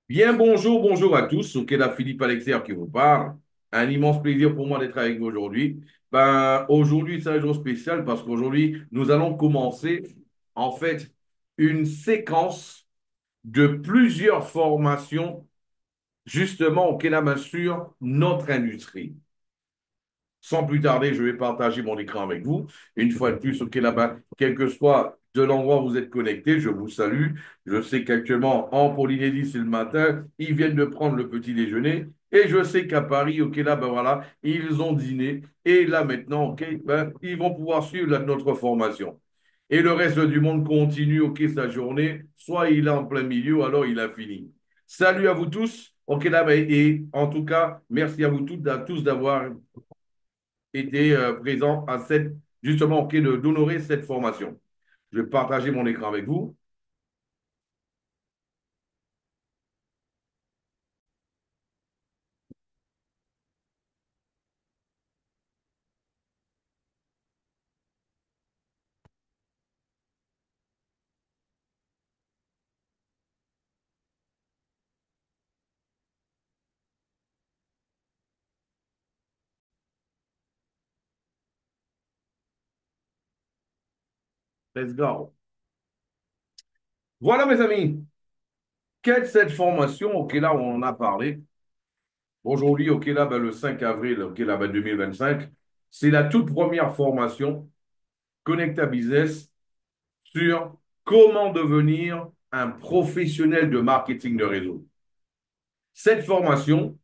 Bien, bonjour, bonjour à tous. Ok, là, Philippe Alexer qui vous parle. Un immense plaisir pour moi d'être avec vous aujourd'hui. Aujourd'hui, c'est un jour spécial parce qu'aujourd'hui, nous allons commencer, en fait, une séquence de plusieurs formations, justement, auquel la main sur notre industrie. Sans plus tarder, je vais partager mon écran avec vous. Une fois de plus, OK, là-bas, quel que soit de l'endroit où vous êtes connecté, je vous salue. Je sais qu'actuellement, en Polynésie, c'est le matin, ils viennent de prendre le petit déjeuner. Et je sais qu'à Paris, OK, là, ben voilà, ils ont dîné. Et là, maintenant, OK, ben, ils vont pouvoir suivre notre formation. Et le reste du monde continue, OK, sa journée. Soit il est en plein milieu, alors il a fini. Salut à vous tous. OK, là, ben, et en tout cas, merci à vous toutes, à tous d'avoir été présent à cette, justement, ok, d'honorer cette formation. Je vais partager mon écran avec vous. Let's go. Voilà, mes amis. Quelle est cette formation, ok, là, on en a parlé. Aujourd'hui, ok, là, ben, le 5 avril, ok, là, ben, 2025, c'est la toute première formation Connecta Business sur comment devenir un professionnel de marketing de réseau. Cette formation,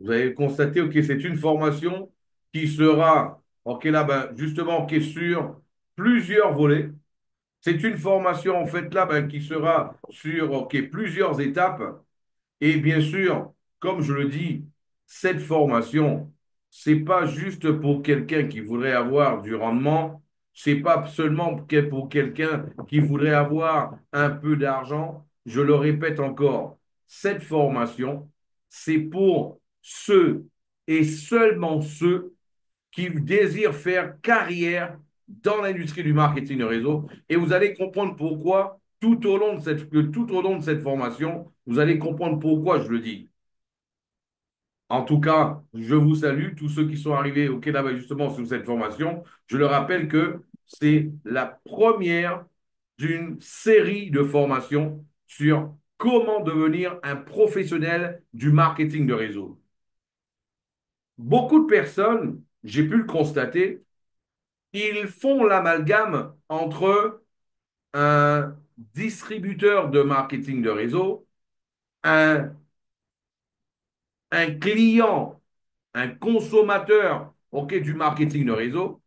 vous avez constaté, ok, c'est une formation qui sera, ok, là, ben, justement, ok, sur plusieurs volets. C'est une formation, en fait, là, ben, qui sera sur, ok, plusieurs étapes. Et bien sûr, comme je le dis, cette formation, c'est pas juste pour quelqu'un qui voudrait avoir du rendement, c'est pas seulement pour quelqu'un qui voudrait avoir un peu d'argent. Je le répète encore, cette formation, c'est pour ceux et seulement ceux qui désirent faire carrière dans l'industrie du marketing de réseau. Et vous allez comprendre pourquoi tout au long de cette formation, vous allez comprendre pourquoi je le dis. En tout cas, je vous salue, tous ceux qui sont arrivés au Canada justement sur cette formation. Je le rappelle que c'est la première d'une série de formations sur comment devenir un professionnel du marketing de réseau. Beaucoup de personnes, j'ai pu le constater, ils font l'amalgame entre un distributeur de marketing de réseau, un, un client, un consommateur ok, du marketing de réseau,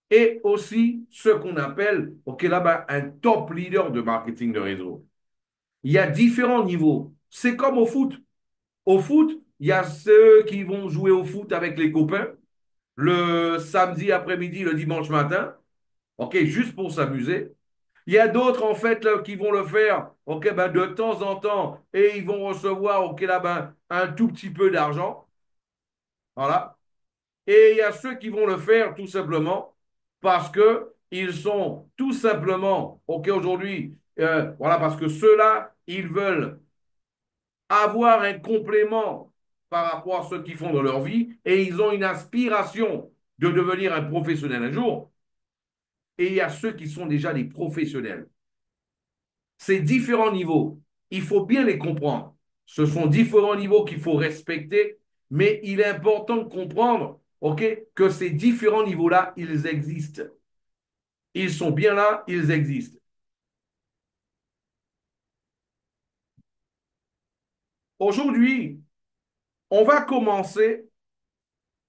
et aussi ce qu'on appelle ok, là-bas, un top leader de marketing de réseau. Il y a différents niveaux. C'est comme au foot. Au foot, il y a ceux qui vont jouer au foot avec les copains le samedi après-midi, le dimanche matin, ok, juste pour s'amuser. Il y a d'autres, en fait, là, qui vont le faire, ok, ben, de temps en temps, et ils vont recevoir, ok, là, ben, un tout petit peu d'argent. Voilà. Et il y a ceux qui vont le faire tout simplement parce que ils sont tout simplement, ok, aujourd'hui, voilà, parce que ceux-là, ils veulent avoir un complément par rapport à ce qu'ils font dans leur vie et ils ont une aspiration de devenir un professionnel un jour. Et il y a ceux qui sont déjà des professionnels. Ces différents niveaux, il faut bien les comprendre. Ce sont différents niveaux qu'il faut respecter, mais il est important de comprendre ok, que ces différents niveaux-là, ils existent. Ils sont bien là, ils existent. Aujourd'hui, on va commencer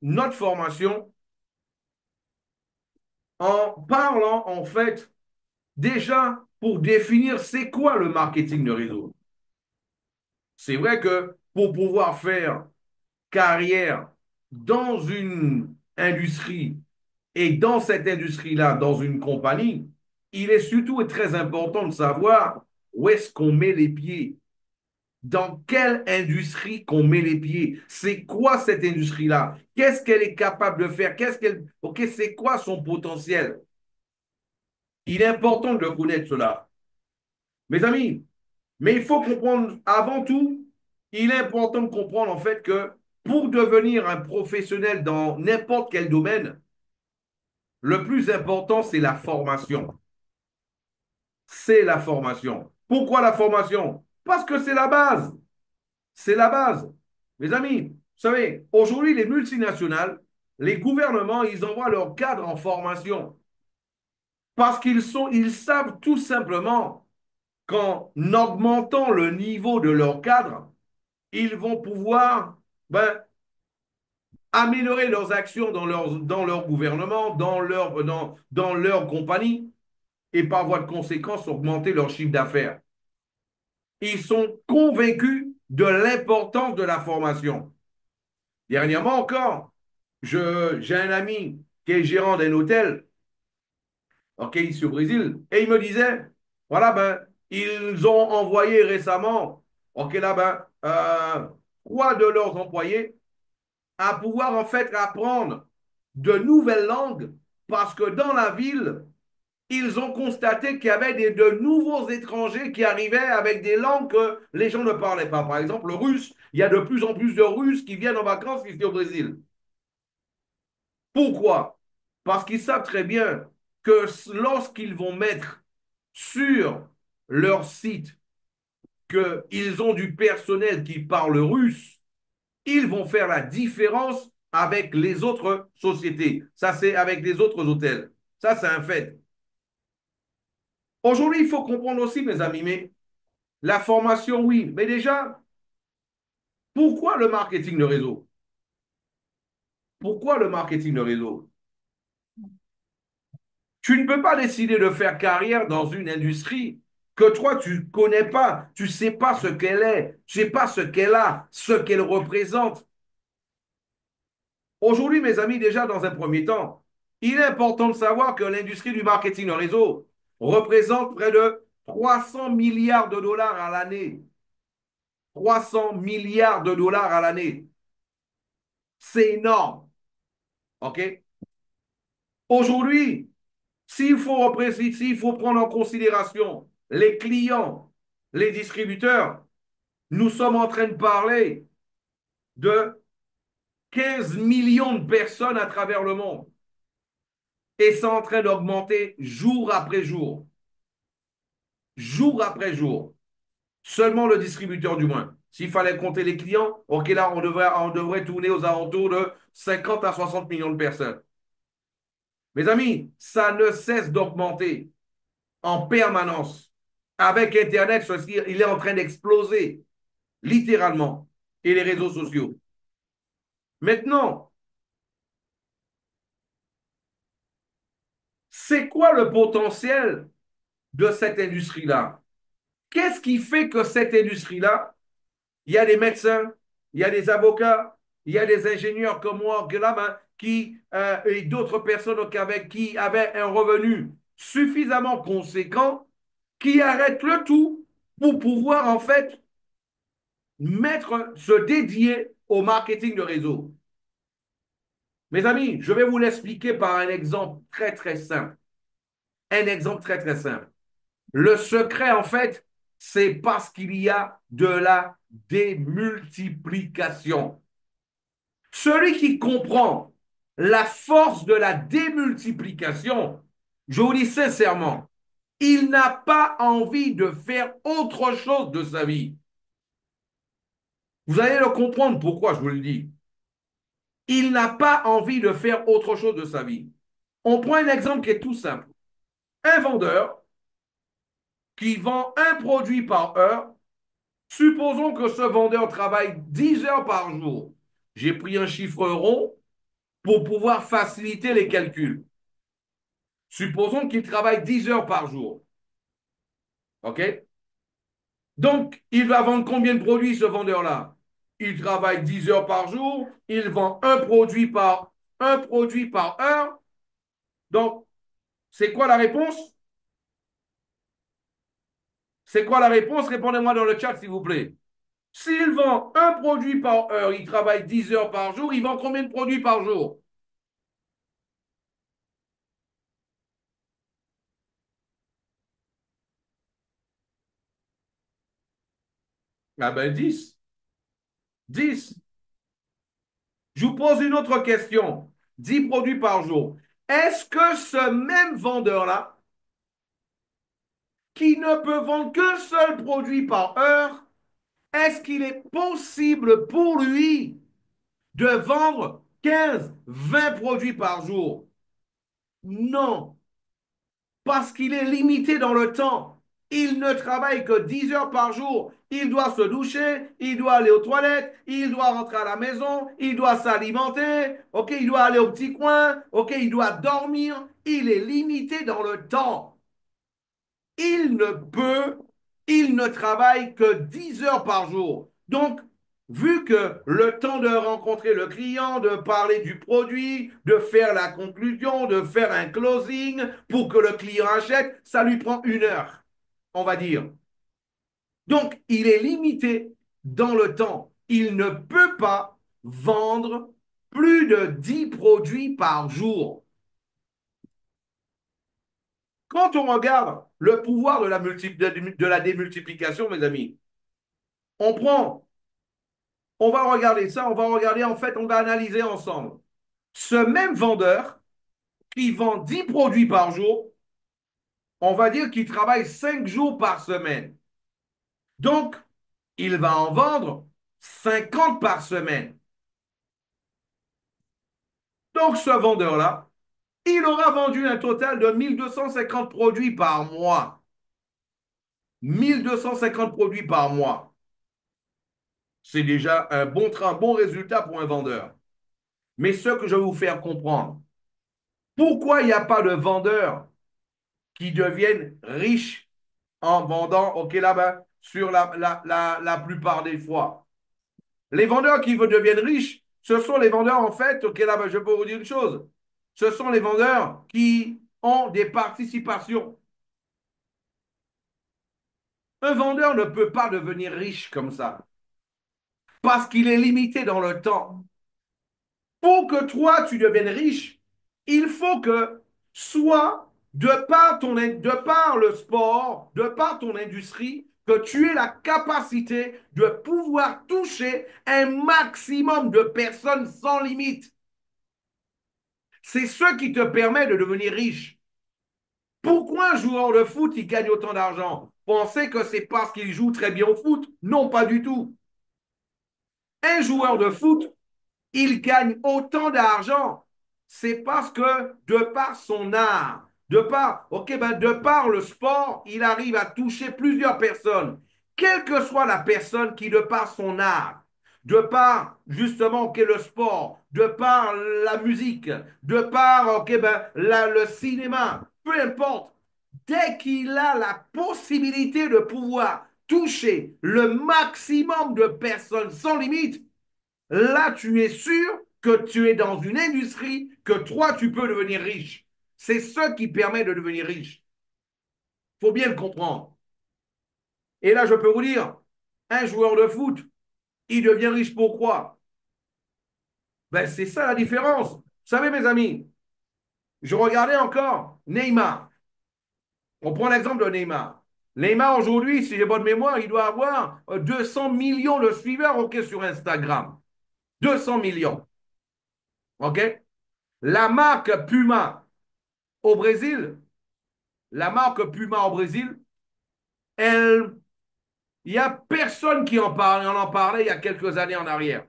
notre formation en parlant en fait déjà pour définir c'est quoi le marketing de réseau. C'est vrai que pour pouvoir faire carrière dans une industrie et dans cette industrie-là, dans une compagnie, il est surtout très important de savoir où est-ce qu'on met les pieds, dans quelle industrie qu'on met les pieds, c'est quoi cette industrie-là, qu'est-ce qu'elle est capable de faire, ok, c'est quoi son potentiel. Il est important de connaître cela. Mes amis, Mais il faut comprendre, avant tout, il est important de comprendre en fait que pour devenir un professionnel dans n'importe quel domaine, le plus important, c'est la formation. C'est la formation. Pourquoi la formation? Parce que c'est la base. C'est la base. Mes amis, vous savez, aujourd'hui, les multinationales, les gouvernements, ils envoient leurs cadres en formation parce ils savent tout simplement qu'en augmentant le niveau de leurs cadres, ils vont pouvoir améliorer leurs actions dans leur gouvernement, dans leur compagnie, et par voie de conséquence, augmenter leur chiffre d'affaires. Ils sont convaincus de l'importance de la formation. Dernièrement encore, j'ai un ami qui est gérant d'un hôtel, ok, ici au Brésil, et il me disait, voilà, ils ont envoyé récemment, ok, là, 3 de leurs employés à pouvoir en fait apprendre de nouvelles langues parce que dans la ville, ils ont constaté qu'il y avait de nouveaux étrangers qui arrivaient avec des langues que les gens ne parlaient pas. Par exemple, le russe, il y a de plus en plus de Russes qui viennent en vacances ici au Brésil. Pourquoi? Parce qu'ils savent très bien que lorsqu'ils vont mettre sur leur site qu'ils ont du personnel qui parle russe, ils vont faire la différence avec les autres sociétés. Ça, c'est avec les autres hôtels. Ça, c'est un fait. Aujourd'hui, il faut comprendre aussi, mes amis, mais la formation, oui. Mais déjà, pourquoi le marketing de réseau? Pourquoi le marketing de réseau? Tu ne peux pas décider de faire carrière dans une industrie que toi, tu ne connais pas, tu ne sais pas ce qu'elle est, tu ne sais pas ce qu'elle a, ce qu'elle représente. Aujourd'hui, mes amis, déjà dans un premier temps, il est important de savoir que l'industrie du marketing de réseau représente près de 300 milliards de dollars à l'année. 300 milliards de dollars à l'année. C'est énorme. OK? Aujourd'hui, s'il faut prendre en considération les clients, les distributeurs, nous sommes en train de parler de 15 millions de personnes à travers le monde. Et c'est en train d'augmenter jour après jour. Jour après jour. Seulement le distributeur du moins. S'il fallait compter les clients, ok, là, on devrait tourner aux alentours de 50 à 60 millions de personnes. Mes amis, ça ne cesse d'augmenter en permanence. Avec Internet, ceci, il est en train d'exploser, littéralement, et les réseaux sociaux. Maintenant, c'est quoi le potentiel de cette industrie-là? Qu'est-ce qui fait que cette industrie-là, il y a des médecins, il y a des avocats, il y a des ingénieurs comme moi, et d'autres personnes qui avaient un revenu suffisamment conséquent, qui arrêtent le tout pour pouvoir en fait se dédier au marketing de réseau. Mes amis, je vais vous l'expliquer par un exemple très très simple. Un exemple très très simple. Le secret, en fait, c'est parce qu'il y a de la démultiplication. Celui qui comprend la force de la démultiplication, je vous dis sincèrement, il n'a pas envie de faire autre chose de sa vie. Vous allez le comprendre pourquoi je vous le dis. Il n'a pas envie de faire autre chose de sa vie. On prend un exemple qui est tout simple. Un vendeur qui vend un produit par heure. Supposons que ce vendeur travaille 10 heures par jour. J'ai pris un chiffre rond pour pouvoir faciliter les calculs. Supposons qu'il travaille 10 heures par jour. OK? Donc, il va vendre combien de produits, ce vendeur-là? Il travaille 10 heures par jour, il vend un produit par heure. Donc, c'est quoi la réponse? C'est quoi la réponse? Répondez-moi dans le chat, s'il vous plaît. S'il vend un produit par heure, il travaille 10 heures par jour, il vend combien de produits par jour? Ah ben 10, 10. Je vous pose une autre question. 10 produits par jour. Est-ce que ce même vendeur-là, qui ne peut vendre qu'un seul produit par heure, est-ce qu'il est possible pour lui de vendre 15, 20 produits par jour? Non, parce qu'il est limité dans le temps. Il ne travaille que 10 heures par jour. Il doit se doucher, il doit aller aux toilettes, il doit rentrer à la maison, il doit s'alimenter, ok, il doit aller au petit coin, ok, il doit dormir. Il est limité dans le temps. Il ne peut, il ne travaille que 10 heures par jour. Donc, vu que le temps de rencontrer le client, de parler du produit, de faire la conclusion, de faire un closing pour que le client achète, ça lui prend 1 heure, on va dire. Donc, il est limité dans le temps. Il ne peut pas vendre plus de 10 produits par jour. Quand on regarde le pouvoir de la démultiplication, mes amis, on prend, on va regarder ça, on va regarder en fait, on va analyser ensemble. Ce même vendeur qui vend 10 produits par jour, on va dire qu'il travaille 5 jours par semaine. Donc, il va en vendre 50 par semaine. Donc, ce vendeur-là, il aura vendu un total de 1250 produits par mois. 1250 produits par mois. C'est déjà un bon résultat pour un vendeur. Mais ce que je vais vous faire comprendre, pourquoi il n'y a pas de vendeurs qui deviennent riches en vendant, ok, là-bas, sur la plupart des fois. Les vendeurs qui deviennent riches, ce sont les vendeurs, en fait, ok, là-bas, je peux vous dire une chose, ce sont les vendeurs qui ont des participations. Un vendeur ne peut pas devenir riche comme ça, parce qu'il est limité dans le temps. Pour que toi, tu deviennes riche, il faut que soit de par le sport, de par ton industrie, que tu aies la capacité de pouvoir toucher un maximum de personnes sans limite. C'est ce qui te permet de devenir riche. Pourquoi un joueur de foot, il gagne autant d'argent? Pensez que c'est parce qu'il joue très bien au foot? Non, pas du tout. Un joueur de foot, il gagne autant d'argent, c'est parce que de par son art, de par le sport, il arrive à toucher plusieurs personnes, quelle que soit la personne qui, de par son art, de par justement le sport, de par la musique, de par le cinéma, peu importe, dès qu'il a la possibilité de pouvoir toucher le maximum de personnes sans limite, là, tu es sûr que tu es dans une industrie que toi, tu peux devenir riche. C'est ce qui permet de devenir riche. Il faut bien le comprendre. Et là, je peux vous dire, un joueur de foot, il devient riche pourquoi? Ben, c'est ça la différence. Vous savez, mes amis, je regardais encore Neymar. On prend l'exemple de Neymar. Neymar, aujourd'hui, si j'ai bonne mémoire, il doit avoir 200 millions de suiveurs sur Instagram. 200 millions. OK? La marque Puma au Brésil, la marque Puma au Brésil, elle, il n'y a personne qui en parlait. On en parlait il y a quelques années en arrière.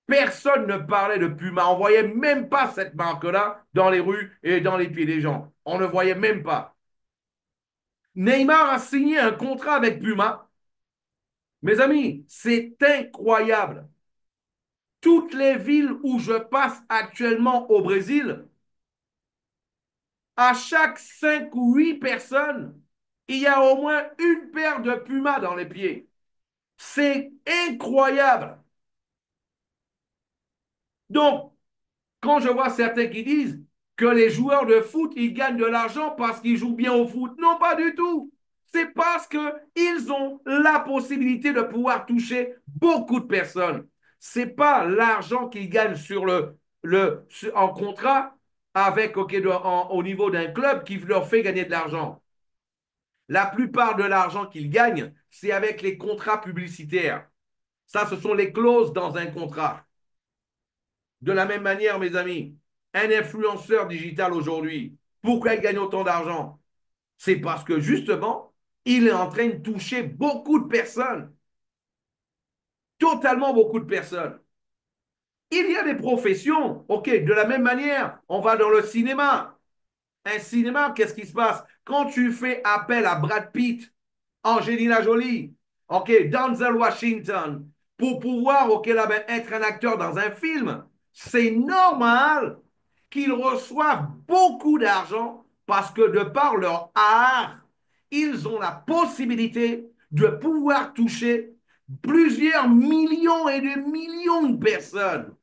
Personne ne parlait de Puma. On ne voyait même pas cette marque-là dans les rues et dans les pieds des gens. On ne voyait même pas. Neymar a signé un contrat avec Puma. Mes amis, c'est incroyable. Toutes les villes où je passe actuellement au Brésil, à chaque 5 ou 8 personnes, il y a au moins une paire de Puma dans les pieds. C'est incroyable. Donc, quand je vois certains qui disent que les joueurs de foot, ils gagnent de l'argent parce qu'ils jouent bien au foot, non, pas du tout. C'est parce qu'ils ont la possibilité de pouvoir toucher beaucoup de personnes. Ce n'est pas l'argent qu'ils gagnent en contrat avec, au niveau d'un club qui leur fait gagner de l'argent. La plupart de l'argent qu'ils gagnent, c'est avec les contrats publicitaires. Ça, ce sont les clauses dans un contrat. De la même manière, mes amis, un influenceur digital aujourd'hui, pourquoi il gagne autant d'argent? C'est parce que justement, il est en train de toucher beaucoup de personnes, totalement beaucoup de personnes. Il y a des professions, ok, de la même manière, on va dans le cinéma. Un cinéma, qu'est-ce qui se passe? Quand tu fais appel à Brad Pitt, Angelina Jolie, ok, Denzel Washington, pour pouvoir, ok, là, ben, être un acteur dans un film, c'est normal qu'ils reçoivent beaucoup d'argent parce que de par leur art, ils ont la possibilité de pouvoir toucher plusieurs millions et de millions de personnes.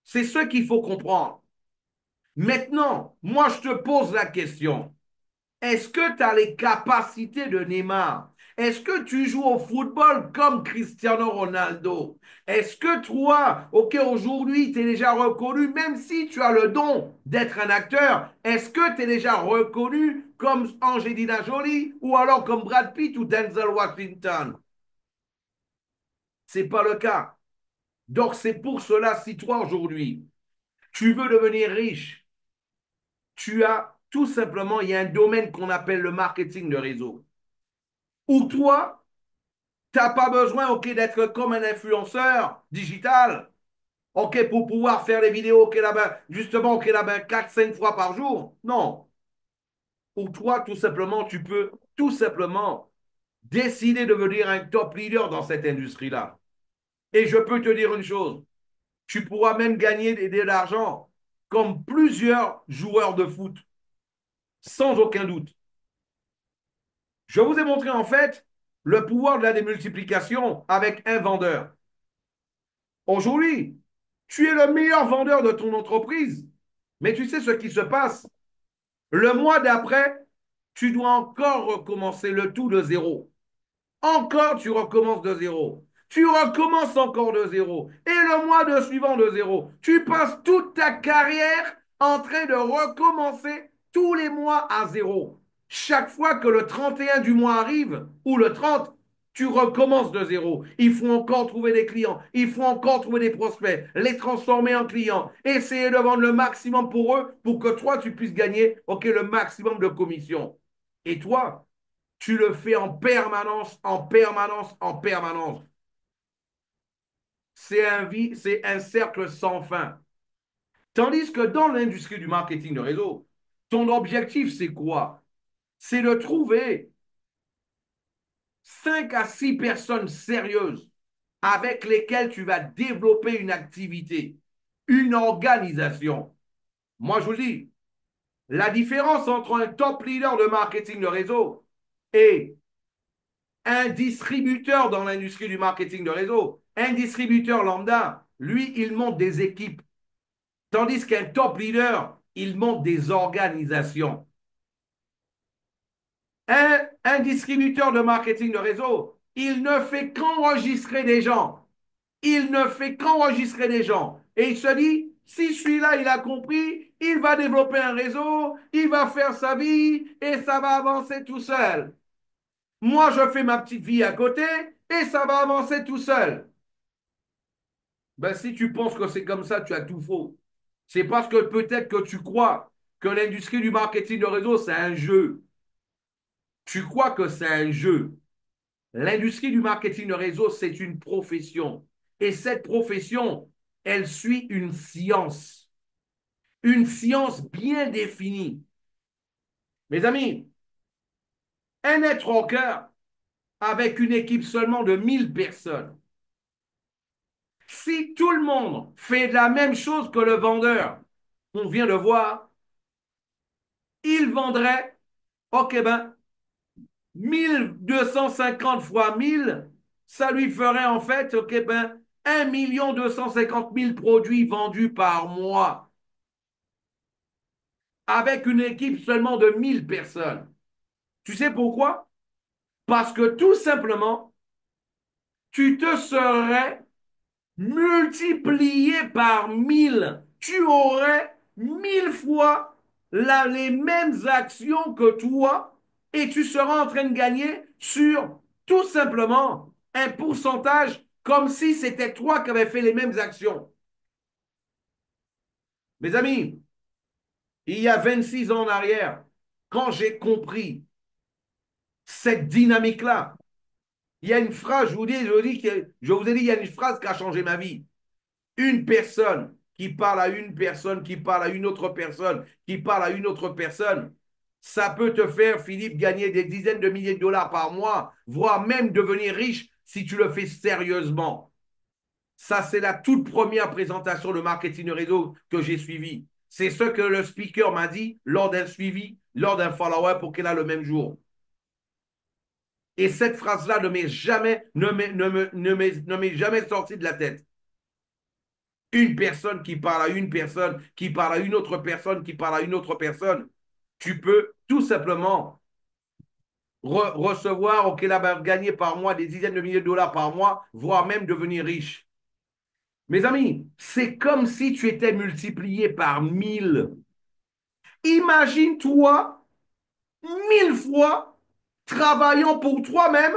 C'est ce qu'il faut comprendre. Maintenant, moi, je te pose la question. Est-ce que tu as les capacités de Neymar? Est-ce que tu joues au football comme Cristiano Ronaldo? Est-ce que toi, ok, aujourd'hui, tu es déjà reconnu, même si tu as le don d'être un acteur, est-ce que tu es déjà reconnu comme Angelina Jolie ou alors comme Brad Pitt ou Denzel Washington? Ce n'est pas le cas. Donc, c'est pour cela, si toi, aujourd'hui, tu veux devenir riche, tu as tout simplement, il y a un domaine qu'on appelle le marketing de réseau. Où toi, tu n'as pas besoin, ok, d'être comme un influenceur digital, ok, pour pouvoir faire des vidéos, ok, là-bas, justement, ok, là-bas, 4-5 fois par jour. Non. Ou toi, tout simplement, tu peux tout simplement décider de devenir un top leader dans cette industrie-là. Et je peux te dire une chose, tu pourras même gagner de l'argent comme plusieurs joueurs de foot, sans aucun doute. Je vous ai montré en fait le pouvoir de la démultiplication avec un vendeur. Aujourd'hui, tu es le meilleur vendeur de ton entreprise, mais tu sais ce qui se passe. Le mois d'après, tu dois encore recommencer le tout de zéro. Encore, tu recommences de zéro. Tu recommences encore de zéro. Et le mois de suivant de zéro. Tu passes toute ta carrière en train de recommencer tous les mois à zéro. Chaque fois que le 31 du mois arrive, ou le 30, tu recommences de zéro. Il faut encore trouver des clients. Il faut encore trouver des prospects. Les transformer en clients. Essayer de vendre le maximum pour eux pour que toi, tu puisses gagner le maximum de commissions. Et toi, tu le fais en permanence, en permanence, en permanence. C'est un cercle sans fin. Tandis que dans l'industrie du marketing de réseau, ton objectif, c'est quoi? C'est de trouver 5 à 6 personnes sérieuses avec lesquelles tu vas développer une activité, une organisation. Moi, je vous dis, la différence entre un top leader de marketing de réseau et un distributeur dans l'industrie du marketing de réseau, un distributeur lambda, lui, il monte des équipes. Tandis qu'un top leader, il monte des organisations. Un distributeur de marketing de réseau, il ne fait qu'enregistrer des gens. Il ne fait qu'enregistrer des gens. Et il se dit, si celui-là, il a compris, il va développer un réseau, il va faire sa vie et ça va avancer tout seul. Moi, je fais ma petite vie à côté et ça va avancer tout seul. Ben, si tu penses que c'est comme ça, tu as tout faux. C'est parce que peut-être que tu crois que l'industrie du marketing de réseau, c'est un jeu. Tu crois que c'est un jeu. L'industrie du marketing de réseau, c'est une profession. Et cette profession, elle suit une science. Une science bien définie. Mes amis, un networker avec une équipe seulement de 1000 personnes, si tout le monde fait la même chose que le vendeur qu'on vient de voir, il vendrait, ok ben, 1250 fois 1000, ça lui ferait en fait, ok ben, 1 250 000 produits vendus par mois avec une équipe seulement de 1000 personnes. Tu sais pourquoi? Parce que tout simplement, tu te serais multiplié par 1000, tu aurais 1000 fois les mêmes actions que toi et tu seras en train de gagner sur tout simplement un pourcentage comme si c'était toi qui avais fait les mêmes actions. Mes amis, il y a 26 ans en arrière, quand j'ai compris cette dynamique-là, il y a une phrase, je vous ai dit, il y a une phrase qui a changé ma vie. Une personne qui parle à une personne, qui parle à une autre personne, qui parle à une autre personne, ça peut te faire, Philippe, gagner des dizaines de milliers de dollars par mois, voire même devenir riche si tu le fais sérieusement. Ça, c'est la toute première présentation de marketing de réseau que j'ai suivie. C'est ce que le speaker m'a dit lors d'un suivi, lors d'un follow-up auquel a le même jour. Et cette phrase-là ne m'est jamais sortie de la tête. Une personne qui parle à une personne, qui parle à une autre personne, qui parle à une autre personne, tu peux tout simplement recevoir, ok, là, ben, gagner par mois des dizaines de milliers de dollars par mois, voire même devenir riche. Mes amis, c'est comme si tu étais multiplié par 1000. Imagine-toi 1000 fois travaillant pour toi-même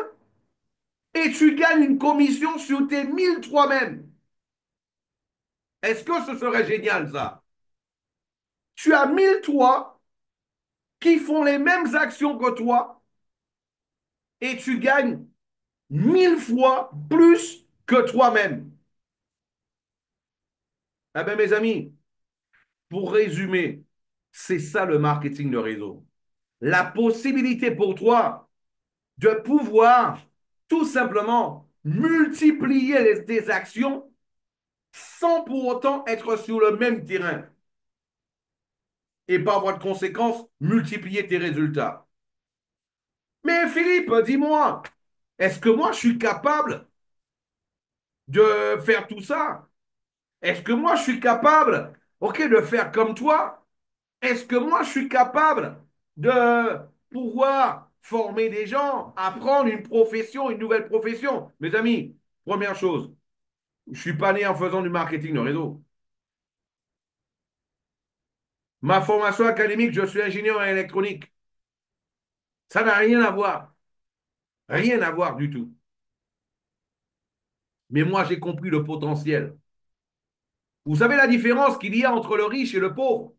et tu gagnes une commission sur tes 1000 toi-même. Est-ce que ce serait génial, ça? Tu as 1000 toi qui font les mêmes actions que toi et tu gagnes 1000 fois plus que toi-même. Eh bien, mes amis, pour résumer, c'est ça le marketing de réseau. La possibilité pour toi de pouvoir tout simplement multiplier tes actions sans pour autant être sur le même terrain et par voie de conséquence, multiplier tes résultats. Mais Philippe, dis-moi, est-ce que moi je suis capable de faire tout ça? Est-ce que moi je suis capable, ok, de faire comme toi? Est-ce que moi je suis capable de pouvoir former des gens, apprendre une profession, une nouvelle profession? Mes amis, première chose, je ne suis pas né en faisant du marketing de réseau. Ma formation académique, je suis ingénieur en électronique. Ça n'a rien à voir. Rien à voir du tout. Mais moi, j'ai compris le potentiel. Vous savez la différence qu'il y a entre le riche et le pauvre?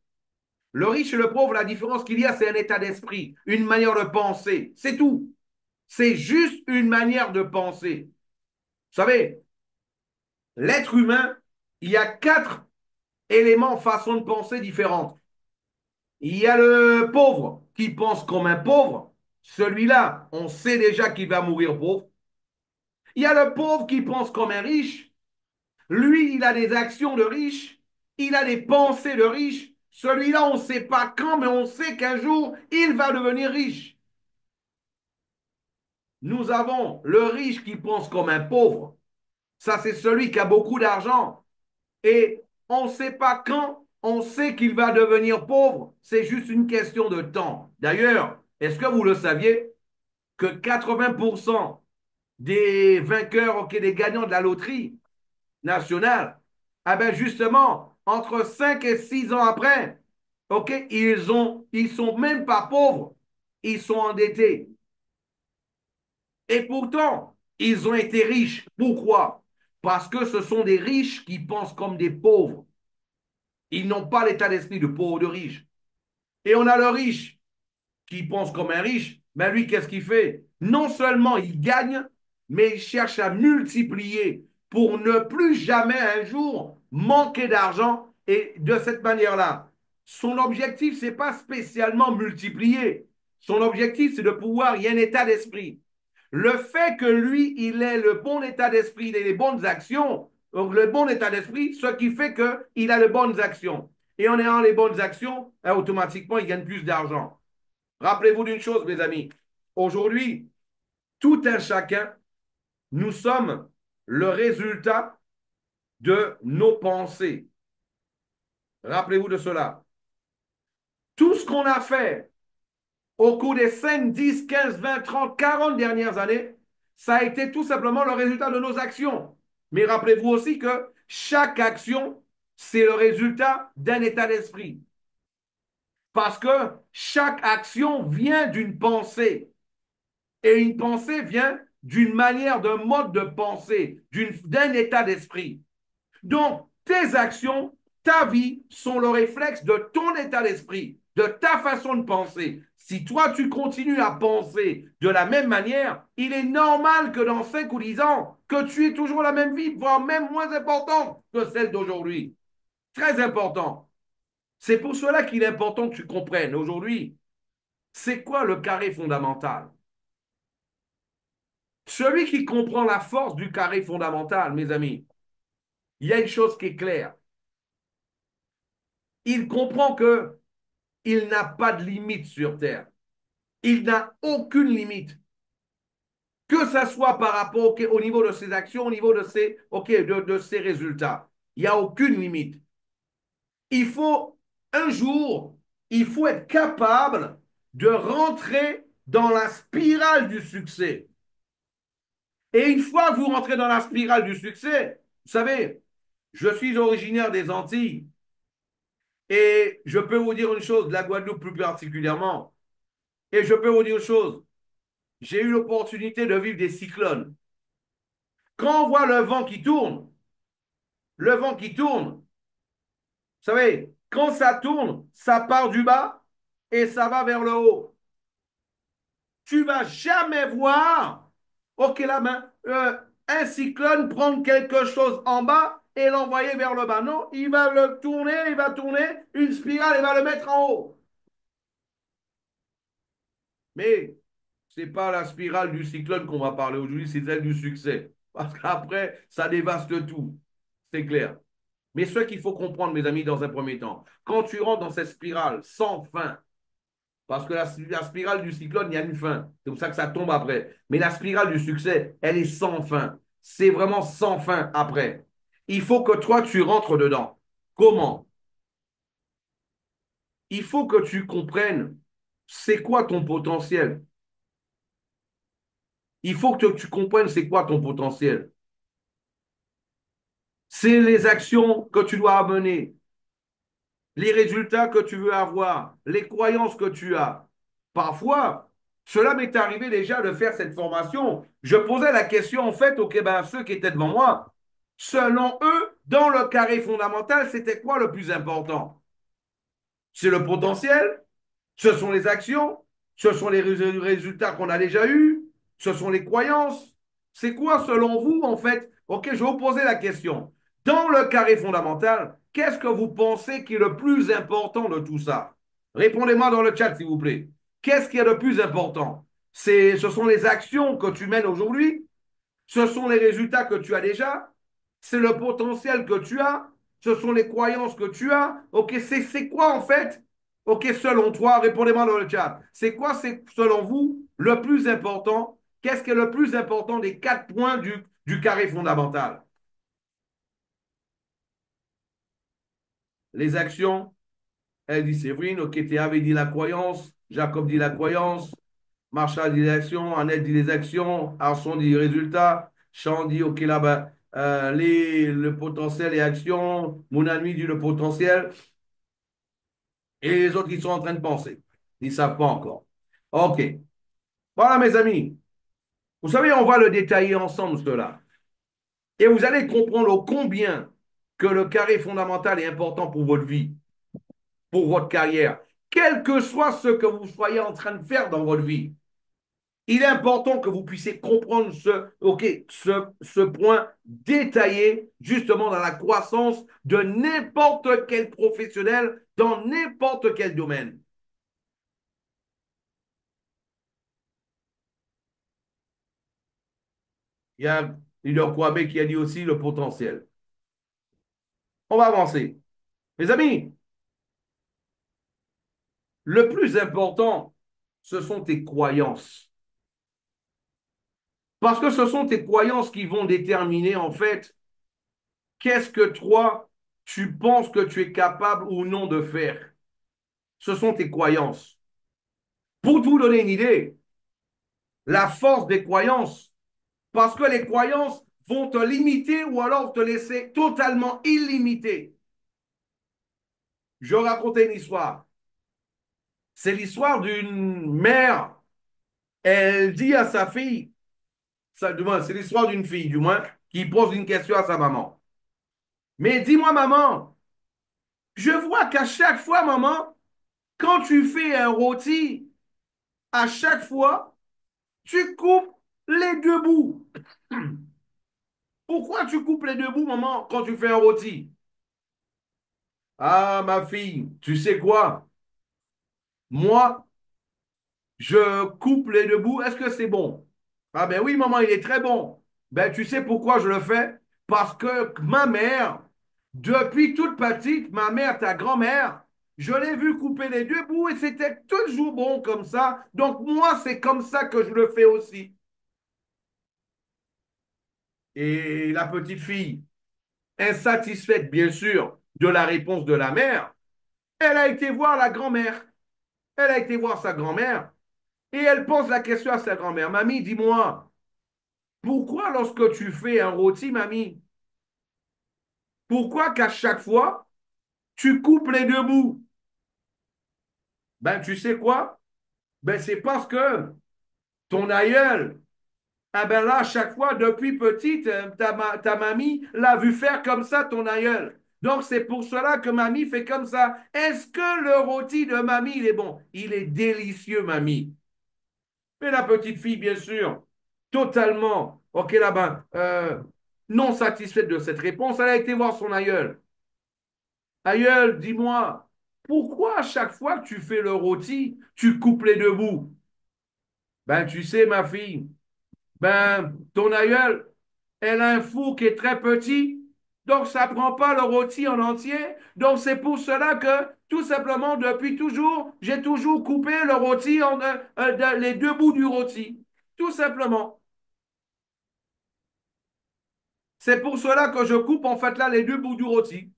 Le riche et le pauvre, la différence qu'il y a, c'est un état d'esprit, une manière de penser. C'est tout. C'est juste une manière de penser. Vous savez, l'être humain, il y a 4 éléments, façons de penser différentes. Il y a le pauvre qui pense comme un pauvre. Celui-là, on sait déjà qu'il va mourir pauvre. Il y a le pauvre qui pense comme un riche. Lui, il a des actions de riche. Il a des pensées de riche. Celui-là, on ne sait pas quand, mais on sait qu'un jour, il va devenir riche. Nous avons le riche qui pense comme un pauvre. Ça, c'est celui qui a beaucoup d'argent. Et on ne sait pas quand, on sait qu'il va devenir pauvre. C'est juste une question de temps. D'ailleurs, est-ce que vous le saviez que 80% des vainqueurs, ok, des gagnants de la loterie nationale, ah ben justement, entre 5 et 6 ans après, ok, ils sont même pas pauvres, ils sont endettés. Et pourtant, ils ont été riches. Pourquoi? Parce que ce sont des riches qui pensent comme des pauvres. Ils n'ont pas l'état d'esprit de pauvre ou de riche. Et on a le riche qui pense comme un riche, mais lui, qu'est-ce qu'il fait? Non seulement il gagne, mais il cherche à multiplier pour ne plus jamais un jour manquer d'argent. Et de cette manière-là, son objectif, ce n'est pas spécialement multiplier. Son objectif, c'est de pouvoir, il y a un état d'esprit. Le fait que lui, il ait le bon état d'esprit, il ait les bonnes actions, donc le bon état d'esprit, ce qui fait qu'il a les bonnes actions. Et en ayant les bonnes actions, automatiquement, il gagne plus d'argent. Rappelez-vous d'une chose, mes amis. Aujourd'hui, tout un chacun, nous sommes le résultat de nos pensées. Rappelez-vous de cela. Tout ce qu'on a fait au cours des 5, 10, 15, 20, 30, 40 dernières années, ça a été tout simplement le résultat de nos actions. Mais rappelez-vous aussi que chaque action, c'est le résultat d'un état d'esprit. Parce que chaque action vient d'une pensée. Et une pensée vient d'une manière, d'un mode de pensée, d'un état d'esprit. Donc, tes actions, ta vie sont le réflexe de ton état d'esprit, de ta façon de penser. Si toi, tu continues à penser de la même manière, il est normal que dans 5 ou 10 ans, que tu aies toujours la même vie, voire même moins importante que celle d'aujourd'hui. Très important. C'est pour cela qu'il est important que tu comprennes aujourd'hui, c'est quoi le carré fondamental? Celui qui comprend la force du carré fondamental, mes amis, il y a une chose qui est claire. Il comprend que il n'a pas de limite sur Terre. Il n'a aucune limite. Que ça soit par rapport au niveau de ses actions, au niveau de de ses résultats. Il n'y a aucune limite. Il faut, un jour, il faut être capable de rentrer dans la spirale du succès. Et une fois que vous rentrez dans la spirale du succès, vous savez, je suis originaire des Antilles et je peux vous dire une chose, de la Guadeloupe plus particulièrement, et je peux vous dire une chose, j'ai eu l'opportunité de vivre des cyclones. Quand on voit le vent qui tourne, vous savez, quand ça tourne, ça part du bas et ça va vers le haut. Tu vas jamais voir, ok là, un cyclone prendre quelque chose en bas et l'envoyer vers le bas. Non, il va tourner une spirale et va le mettre en haut. Mais ce n'est pas la spirale du cyclone qu'on va parler aujourd'hui, c'est celle du succès. Parce qu'après, ça dévaste tout. C'est clair. Mais ce qu'il faut comprendre, mes amis, dans un premier temps, quand tu rentres dans cette spirale sans fin, parce que la spirale du cyclone, il y a une fin. C'est pour ça que ça tombe après. Mais la spirale du succès, elle est sans fin. C'est vraiment sans fin après. Il faut que toi, tu rentres dedans. Comment? Il faut que tu comprennes c'est quoi ton potentiel. Il faut que tu comprennes c'est quoi ton potentiel. C'est les actions que tu dois mener, les résultats que tu veux avoir, les croyances que tu as. Parfois, cela m'est arrivé déjà de faire cette formation. Je posais la question en fait aux à ceux qui étaient devant moi. Selon eux, dans le carré fondamental, c'était quoi le plus important? C'est le potentiel, ce sont les actions, ce sont les résultats qu'on a déjà eus, ce sont les croyances. C'est quoi selon vous en fait? Ok, je vais vous poser la question. Dans le carré fondamental, qu'est-ce que vous pensez qui est le plus important de tout ça? Répondez-moi dans le chat, s'il vous plaît. Qu'est-ce qui est le plus important? Ce sont les actions que tu mènes aujourd'hui, ce sont les résultats que tu as déjà, c'est le potentiel que tu as, ce sont les croyances que tu as. Ok, c'est quoi en fait? Ok, selon toi, répondez-moi dans le chat. C'est quoi, c'est selon vous, le plus important? Qu'est-ce qui est le plus important des 4 points du carré fondamental? Les actions, elle dit Séverine, ok, Théa avait dit la croyance, Jacob dit la croyance, Marshall dit les actions, Annette dit les actions, Arson dit les résultats, Chan dit ok là-bas, le potentiel et actions, mon ami dit le potentiel, et les autres qui sont en train de penser. Ils ne savent pas encore. Ok. Voilà mes amis. Vous savez, on va le détailler ensemble cela. Et vous allez comprendre au combien que le carré fondamental est important pour votre vie, pour votre carrière, quel que soit ce que vous soyez en train de faire dans votre vie. Il est important que vous puissiez comprendre ce point détaillé justement dans la croissance de n'importe quel professionnel dans n'importe quel domaine. Il y a leader Kwame qui a dit aussi le potentiel. On va avancer. Mes amis, le plus important, ce sont tes croyances. Parce que ce sont tes croyances qui vont déterminer en fait qu'est-ce que toi, tu penses que tu es capable ou non de faire. Ce sont tes croyances. Pour vous donner une idée, la force des croyances, parce que les croyances vont te limiter ou alors te laisser totalement illimité. Je racontais une histoire. C'est l'histoire d'une mère. Elle dit à sa fille, Ça, du moins, c'est l'histoire d'une fille, du moins, qui pose une question à sa maman. Mais dis-moi, maman, je vois qu'à chaque fois, maman, quand tu fais un rôti, à chaque fois, tu coupes les deux bouts. Pourquoi tu coupes les deux bouts, maman, quand tu fais un rôti? Ah, ma fille, tu sais quoi? Moi, je coupe les deux bouts. Est-ce que c'est bon? Ah ben oui, maman, il est très bon. Ben tu sais pourquoi je le fais? Parce que ma mère, depuis toute petite, ma mère, ta grand-mère, je l'ai vu couper les deux bouts et c'était toujours bon comme ça. Donc moi, c'est comme ça que je le fais aussi. Et la petite fille, insatisfaite bien sûr de la réponse de la mère, elle a été voir la grand-mère. Elle a été voir sa grand-mère et elle pose la question à sa grand-mère. Mamie, dis-moi, pourquoi lorsque tu fais un rôti, mamie, pourquoi qu'à chaque fois, tu coupes les deux bouts? Ben, tu sais quoi? Ben, c'est parce que ton aïeul, ah ben là, à chaque fois, depuis petite, ta mamie l'a vu faire comme ça, ton aïeul. Donc, c'est pour cela que mamie fait comme ça. Est-ce que le rôti de mamie, il est bon? Il est délicieux, mamie. Mais la petite fille, bien sûr, totalement, ok, là-bas, non satisfaite de cette réponse, elle a été voir son aïeul. Aïeul, dis-moi, pourquoi à chaque fois que tu fais le rôti, tu coupes les deux bouts? Ben, tu sais, ma fille, ben, ton aïeul, elle a un four qui est très petit, donc ça ne prend pas le rôti en entier. Donc, c'est pour cela que, tout simplement, depuis toujours, j'ai toujours coupé le rôti en les deux bouts du rôti. Tout simplement. C'est pour cela que je coupe, en fait, là, les deux bouts du rôti.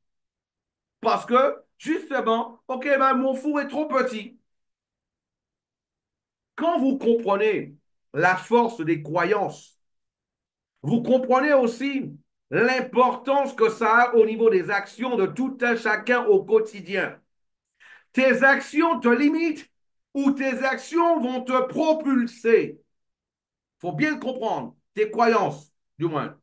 Parce que, justement, ok, ben, mon four est trop petit. Quand vous comprenez la force des croyances, vous comprenez aussi l'importance que ça a au niveau des actions de tout un chacun au quotidien. Tes actions te limitent ou tes actions vont te propulser. Il faut bien le comprendre. Tes croyances, du moins.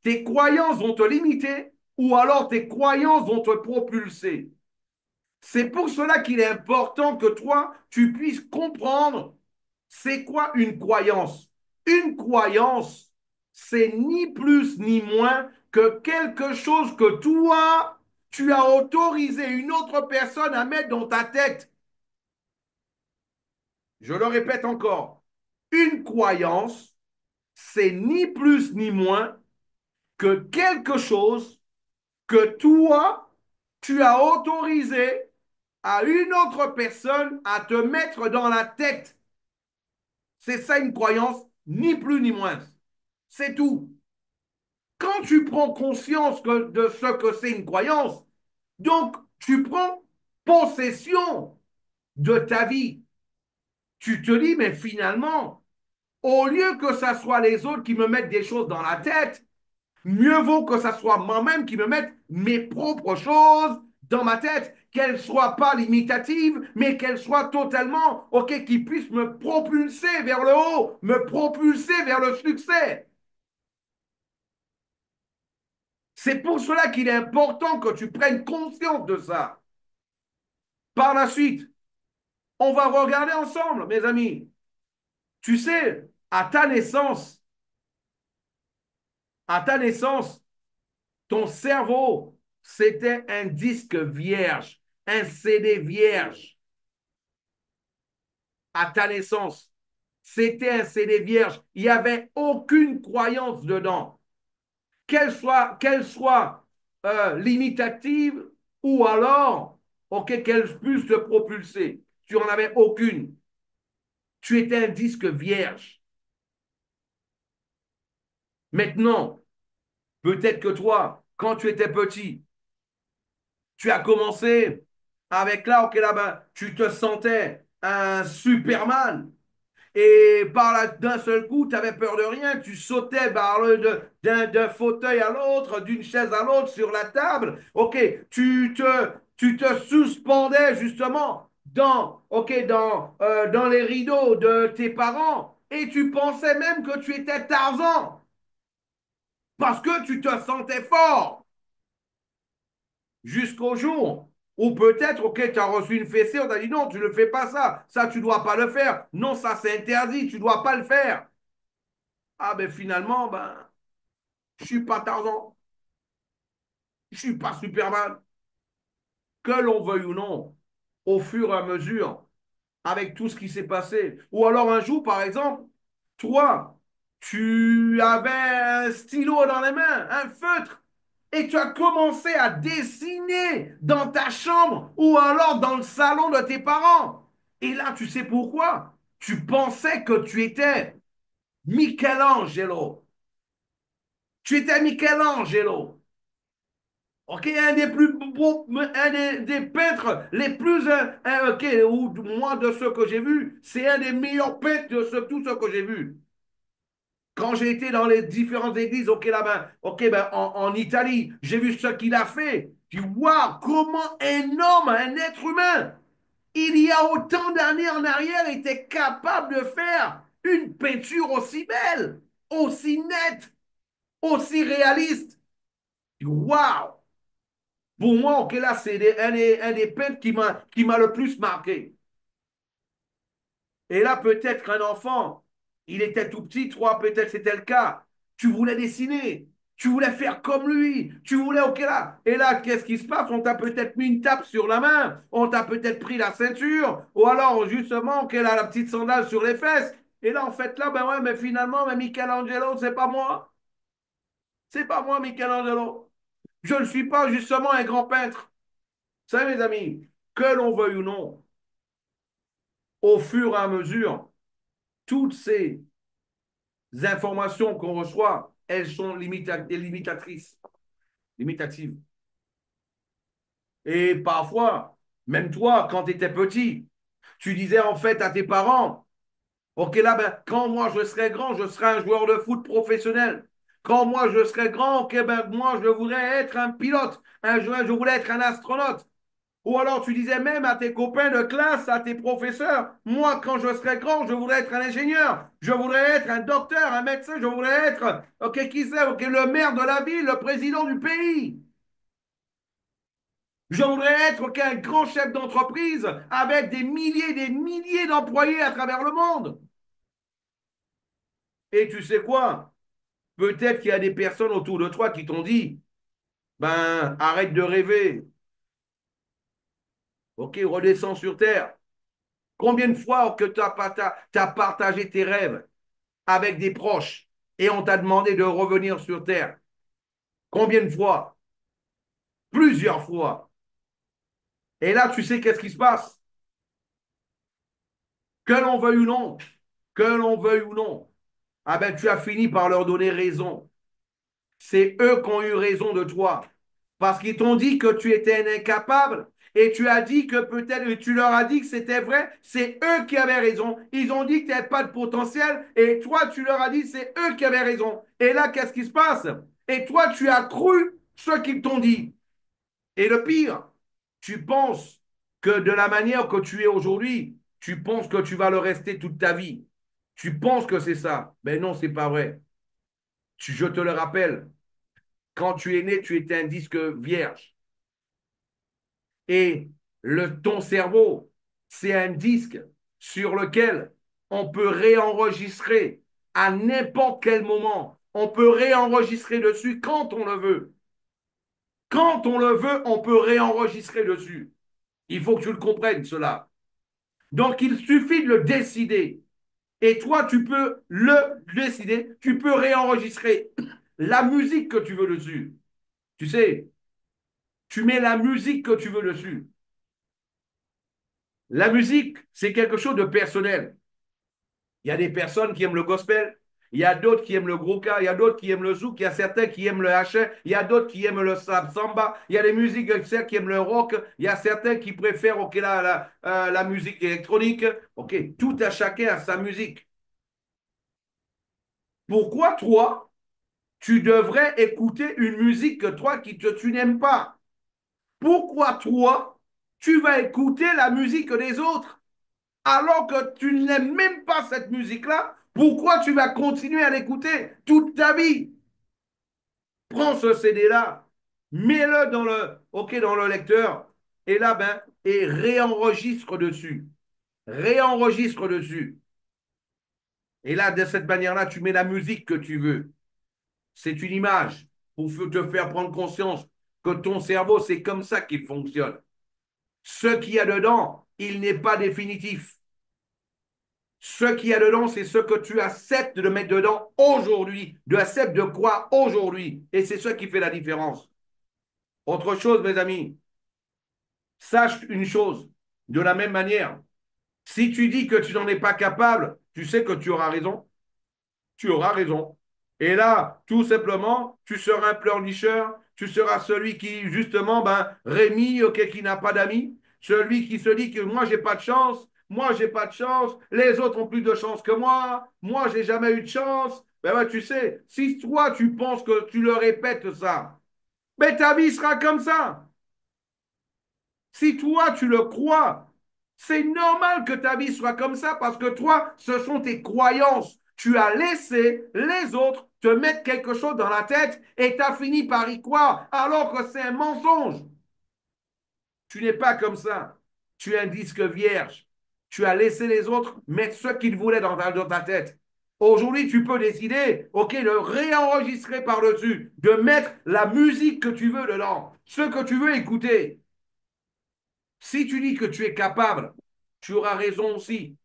Tes croyances vont te limiter ou alors tes croyances vont te propulser. C'est pour cela qu'il est important que toi, tu puisses comprendre c'est quoi une croyance. Une croyance, c'est ni plus ni moins que quelque chose que toi, tu as autorisé une autre personne à mettre dans ta tête. Je le répète encore. Une croyance, c'est ni plus ni moins que quelque chose que toi, tu as autorisé à une autre personne à te mettre dans la tête. C'est ça une croyance, ni plus ni moins. C'est tout. Quand tu prends conscience de ce que c'est une croyance, donc tu prends possession de ta vie. Tu te dis, mais finalement, au lieu que ce soit les autres qui me mettent des choses dans la tête, mieux vaut que ce soit moi-même qui me mette mes propres choses dans ma tête, qu'elles ne soient pas limitatives, mais qu'elles soient totalement, ok, qui puissent me propulser vers le haut, me propulser vers le succès. C'est pour cela qu'il est important que tu prennes conscience de ça. Par la suite, on va regarder ensemble, mes amis. Tu sais, à ta naissance, ton cerveau, c'était un disque vierge, un CD vierge. À ta naissance, c'était un CD vierge. Il n'y avait aucune croyance dedans, qu'elle soit limitative ou alors, ok, qu'elle puisse te propulser. Tu n'en avais aucune. Tu étais un disque vierge. Maintenant, peut-être que toi, quand tu étais petit, tu as commencé avec là, ok, là-bas, tu te sentais un Superman. Et d'un seul coup, tu avais peur de rien, tu sautais d'un fauteuil à l'autre, d'une chaise à l'autre, sur la table. Ok, tu te suspendais justement dans les rideaux de tes parents Et tu pensais même que tu étais Tarzan parce que tu te sentais fort. Jusqu'au jour où peut-être, ok, tu as reçu une fessée, on t'a dit non, tu ne fais pas ça. Ça, tu ne dois pas le faire. Non, ça, c'est interdit, tu ne dois pas le faire. Ah, ben finalement, ben, je ne suis pas Tarzan. Je ne suis pas Superman. Que l'on veuille ou non, au fur et à mesure, avec tout ce qui s'est passé. Ou alors un jour, par exemple, toi, tu avais un stylo dans les mains, un feutre, et tu as commencé à dessiner dans ta chambre ou alors dans le salon de tes parents. Et là, tu sais pourquoi? Tu pensais que tu étais Michelangelo. Tu étais Michelangelo. Ok, un des plus beaux, des peintres les plus, ok, ou moi de ceux que j'ai vus, c'est un des meilleurs peintres de tous ceux que j'ai vus. Quand j'ai été dans les différentes églises, ok, là-bas, ok, ben, en Italie, j'ai vu ce qu'il a fait. Je dis, waouh, comment un homme, un être humain, il y a autant d'années en arrière, était capable de faire une peinture aussi belle, aussi nette, aussi réaliste. Je dis, waouh! Pour moi, ok, là, c'est un des peintres qui m'a le plus marqué. Et là, peut-être qu'un enfant, il était tout petit, toi, peut-être c'était le cas. Tu voulais dessiner, tu voulais faire comme lui, tu voulais, ok, là. Et là, qu'est-ce qui se passe? On t'a peut-être mis une tape sur la main, on t'a peut-être pris la ceinture, ou alors, justement, ok, là, la petite sandale sur les fesses. Et là, en fait, là, ben ouais, mais finalement, mais Michelangelo, c'est pas moi. C'est pas moi, Michelangelo. Je ne suis pas, justement, un grand peintre. Vous savez, mes amis, que l'on veuille ou non, au fur et à mesure, toutes ces informations qu'on reçoit, elles sont limitatrices, limitatives. Et parfois, même toi, quand tu étais petit, tu disais en fait à tes parents, ok, là, ben, quand moi je serai grand, je serai un joueur de foot professionnel. Quand moi je serai grand, ok, ben, moi je voudrais être un pilote, je voulais être un astronaute. Ou alors tu disais même à tes copains de classe, à tes professeurs, moi quand je serai grand, je voudrais être un ingénieur, je voudrais être un docteur, un médecin, je voudrais être, ok, qui sait, ok, le maire de la ville, le président du pays. Je voudrais être ok, un grand chef d'entreprise avec des milliers d'employés à travers le monde. Et tu sais quoi? Peut-être qu'il y a des personnes autour de toi qui t'ont dit, ben arrête de rêver, ok, redescends sur terre. Combien de fois que tu as partagé tes rêves avec des proches et on t'a demandé de revenir sur Terre? Combien de fois? Plusieurs fois. Et là, tu sais qu'est-ce qui se passe? Que l'on veuille ou non, que l'on veuille ou non, ah ben tu as fini par leur donner raison. C'est eux qui ont eu raison de toi. Parce qu'ils t'ont dit que tu étais un incapable et tu as dit que peut-être, tu leur as dit que c'était vrai, c'est eux qui avaient raison. Ils ont dit que tu n'avais pas de potentiel et toi, tu leur as dit c'est eux qui avaient raison. Et là, qu'est-ce qui se passe? Et toi, tu as cru ce qu'ils t'ont dit. Et le pire, tu penses que de la manière que tu es aujourd'hui, tu penses que tu vas le rester toute ta vie. Tu penses que c'est ça. Mais non, c'est pas vrai. Je te le rappelle, quand tu es né, tu étais un disque vierge. Et ton cerveau, c'est un disque sur lequel on peut réenregistrer à n'importe quel moment. On peut réenregistrer dessus quand on le veut. Quand on le veut, on peut réenregistrer dessus. Il faut que tu le comprennes, cela. Donc, il suffit de le décider. Et toi, tu peux le décider. Tu peux réenregistrer la musique que tu veux dessus. Tu sais, tu mets la musique que tu veux dessus. La musique, c'est quelque chose de personnel. Il y a des personnes qui aiment le gospel, il y a d'autres qui aiment le grouka, il y a d'autres qui aiment le zouk, il y a certains qui aiment le haché, il y a d'autres qui aiment le samba, il y a des musiques qui aiment le rock, il y a certains qui préfèrent ok, la musique électronique. Ok, tout à chacun a sa musique. Pourquoi toi, tu devrais écouter une musique que toi tu n'aimes pas? Pourquoi toi, tu vas écouter la musique des autres? Alors que tu n'aimes même pas cette musique-là, Pourquoi tu vas continuer à l'écouter toute ta vie? Prends ce CD-là, mets-le dans le lecteur, et là, et réenregistre dessus. Réenregistre dessus. Et là, de cette manière-là, tu mets la musique que tu veux. C'est une image pour te faire prendre conscience que ton cerveau, c'est comme ça qu'il fonctionne. Ce qu'il y a dedans, il n'est pas définitif. Ce qu'il y a dedans, c'est ce que tu acceptes de mettre dedans aujourd'hui, de accepter de quoi aujourd'hui. Et c'est ce qui fait la différence. Autre chose, mes amis, sache une chose, de la même manière, si tu dis que tu n'en es pas capable, tu sais que tu auras raison. Tu auras raison. Et là, tout simplement, tu seras un pleurnicheur, tu seras celui qui, justement, Rémi, ok, qui n'a pas d'amis, celui qui se dit que moi, j'ai pas de chance, les autres ont plus de chance que moi, j'ai jamais eu de chance. Tu sais, si toi, tu penses que tu le répètes ça, mais ta vie sera comme ça. Si toi, tu le crois, c'est normal que ta vie soit comme ça parce que toi, ce sont tes croyances. Tu as laissé les autres te mettre quelque chose dans la tête et tu as fini par y croire alors que c'est un mensonge. Tu n'es pas comme ça. Tu es un disque vierge. Tu as laissé les autres mettre ce qu'ils voulaient dans ta tête. Aujourd'hui, tu peux décider, ok, de réenregistrer par-dessus, de mettre la musique que tu veux dedans, ce que tu veux écouter. Si tu dis que tu es capable, tu auras raison aussi.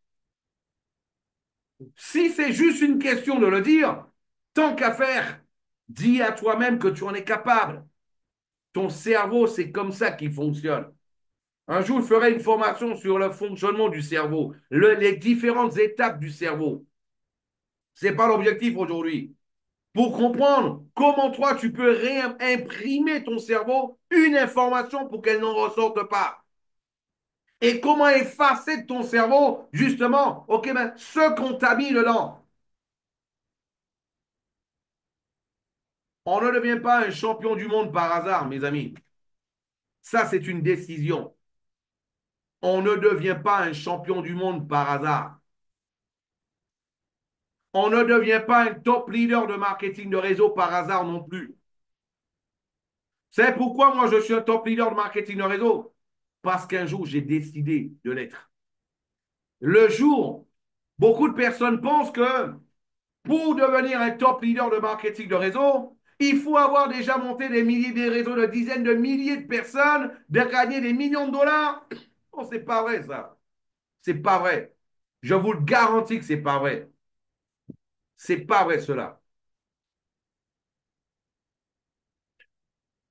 Si c'est juste une question de le dire, tant qu'à faire, dis à toi-même que tu en es capable. Ton cerveau, c'est comme ça qu'il fonctionne. Un jour, je ferai une formation sur le fonctionnement du cerveau, les différentes étapes du cerveau. Ce n'est pas l'objectif aujourd'hui. Pour comprendre comment toi, tu peux réimprimer ton cerveau une information pour qu'elle n'en ressorte pas. Et comment effacer de ton cerveau, justement, ok, ce qu'on t'a mis dedans. On ne devient pas un champion du monde par hasard, mes amis. Ça, c'est une décision. On ne devient pas un champion du monde par hasard. On ne devient pas un top leader de marketing de réseau par hasard non plus. C'est pourquoi moi, je suis un top leader de marketing de réseau. Parce qu'un jour, j'ai décidé de l'être. Le jour, beaucoup de personnes pensent que pour devenir un top leader de marketing de réseau, il faut avoir déjà monté des milliers de réseaux de dizaines de milliers de personnes, de gagner des millions de dollars. Non, c'est pas vrai ça. C'est pas vrai. Je vous le garantis que c'est pas vrai. C'est pas vrai cela.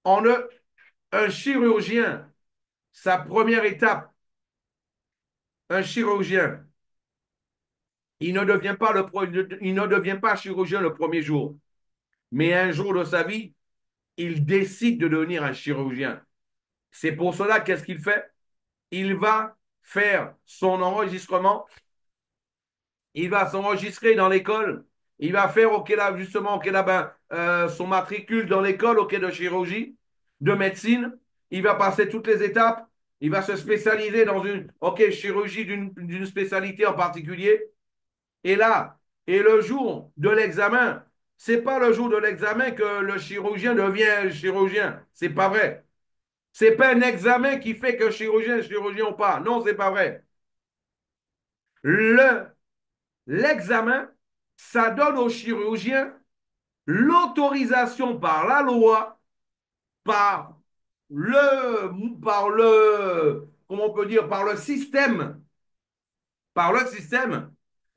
On a un chirurgien, sa première étape, un chirurgien, il ne devient pas chirurgien le premier jour, mais un jour de sa vie, il décide de devenir un chirurgien. C'est pour cela qu'est-ce qu'il fait? Il va faire son enregistrement, il va s'enregistrer dans l'école, il va faire ok là, justement ok là, son matricule dans l'école ok de chirurgie, de médecine, il va passer toutes les étapes, il va se spécialiser dans une ok chirurgie d'une spécialité en particulier, et là, et le jour de l'examen, c'est pas le jour de l'examen que le chirurgien devient chirurgien, c'est pas vrai. C'est pas un examen qui fait que chirurgien est chirurgien ou pas. Non, c'est pas vrai. Le, l'examen, ça donne au chirurgien l'autorisation par la loi, par comment on peut dire, par le système,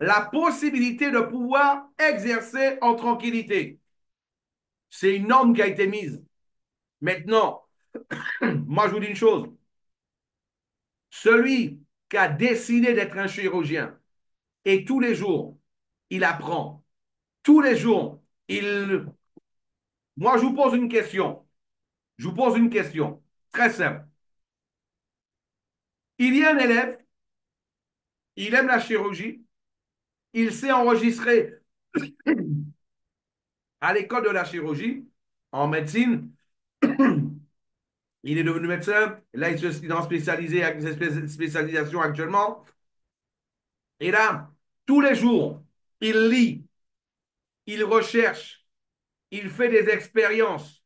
la possibilité de pouvoir exercer en tranquillité. C'est une norme qui a été mise. Maintenant, moi je vous dis une chose, celui qui a décidé d'être un chirurgien et tous les jours, il apprend, tous les jours, moi je vous pose une question, je vous pose une question très simple. Il y a un élève, il aime la chirurgie, il s'est enregistré à l'école de la chirurgie, en médecine, il est devenu médecin, là il est dans spécialisé avec ses spécialisations actuellement, et là, tous les jours, il lit, il recherche, il fait des expériences.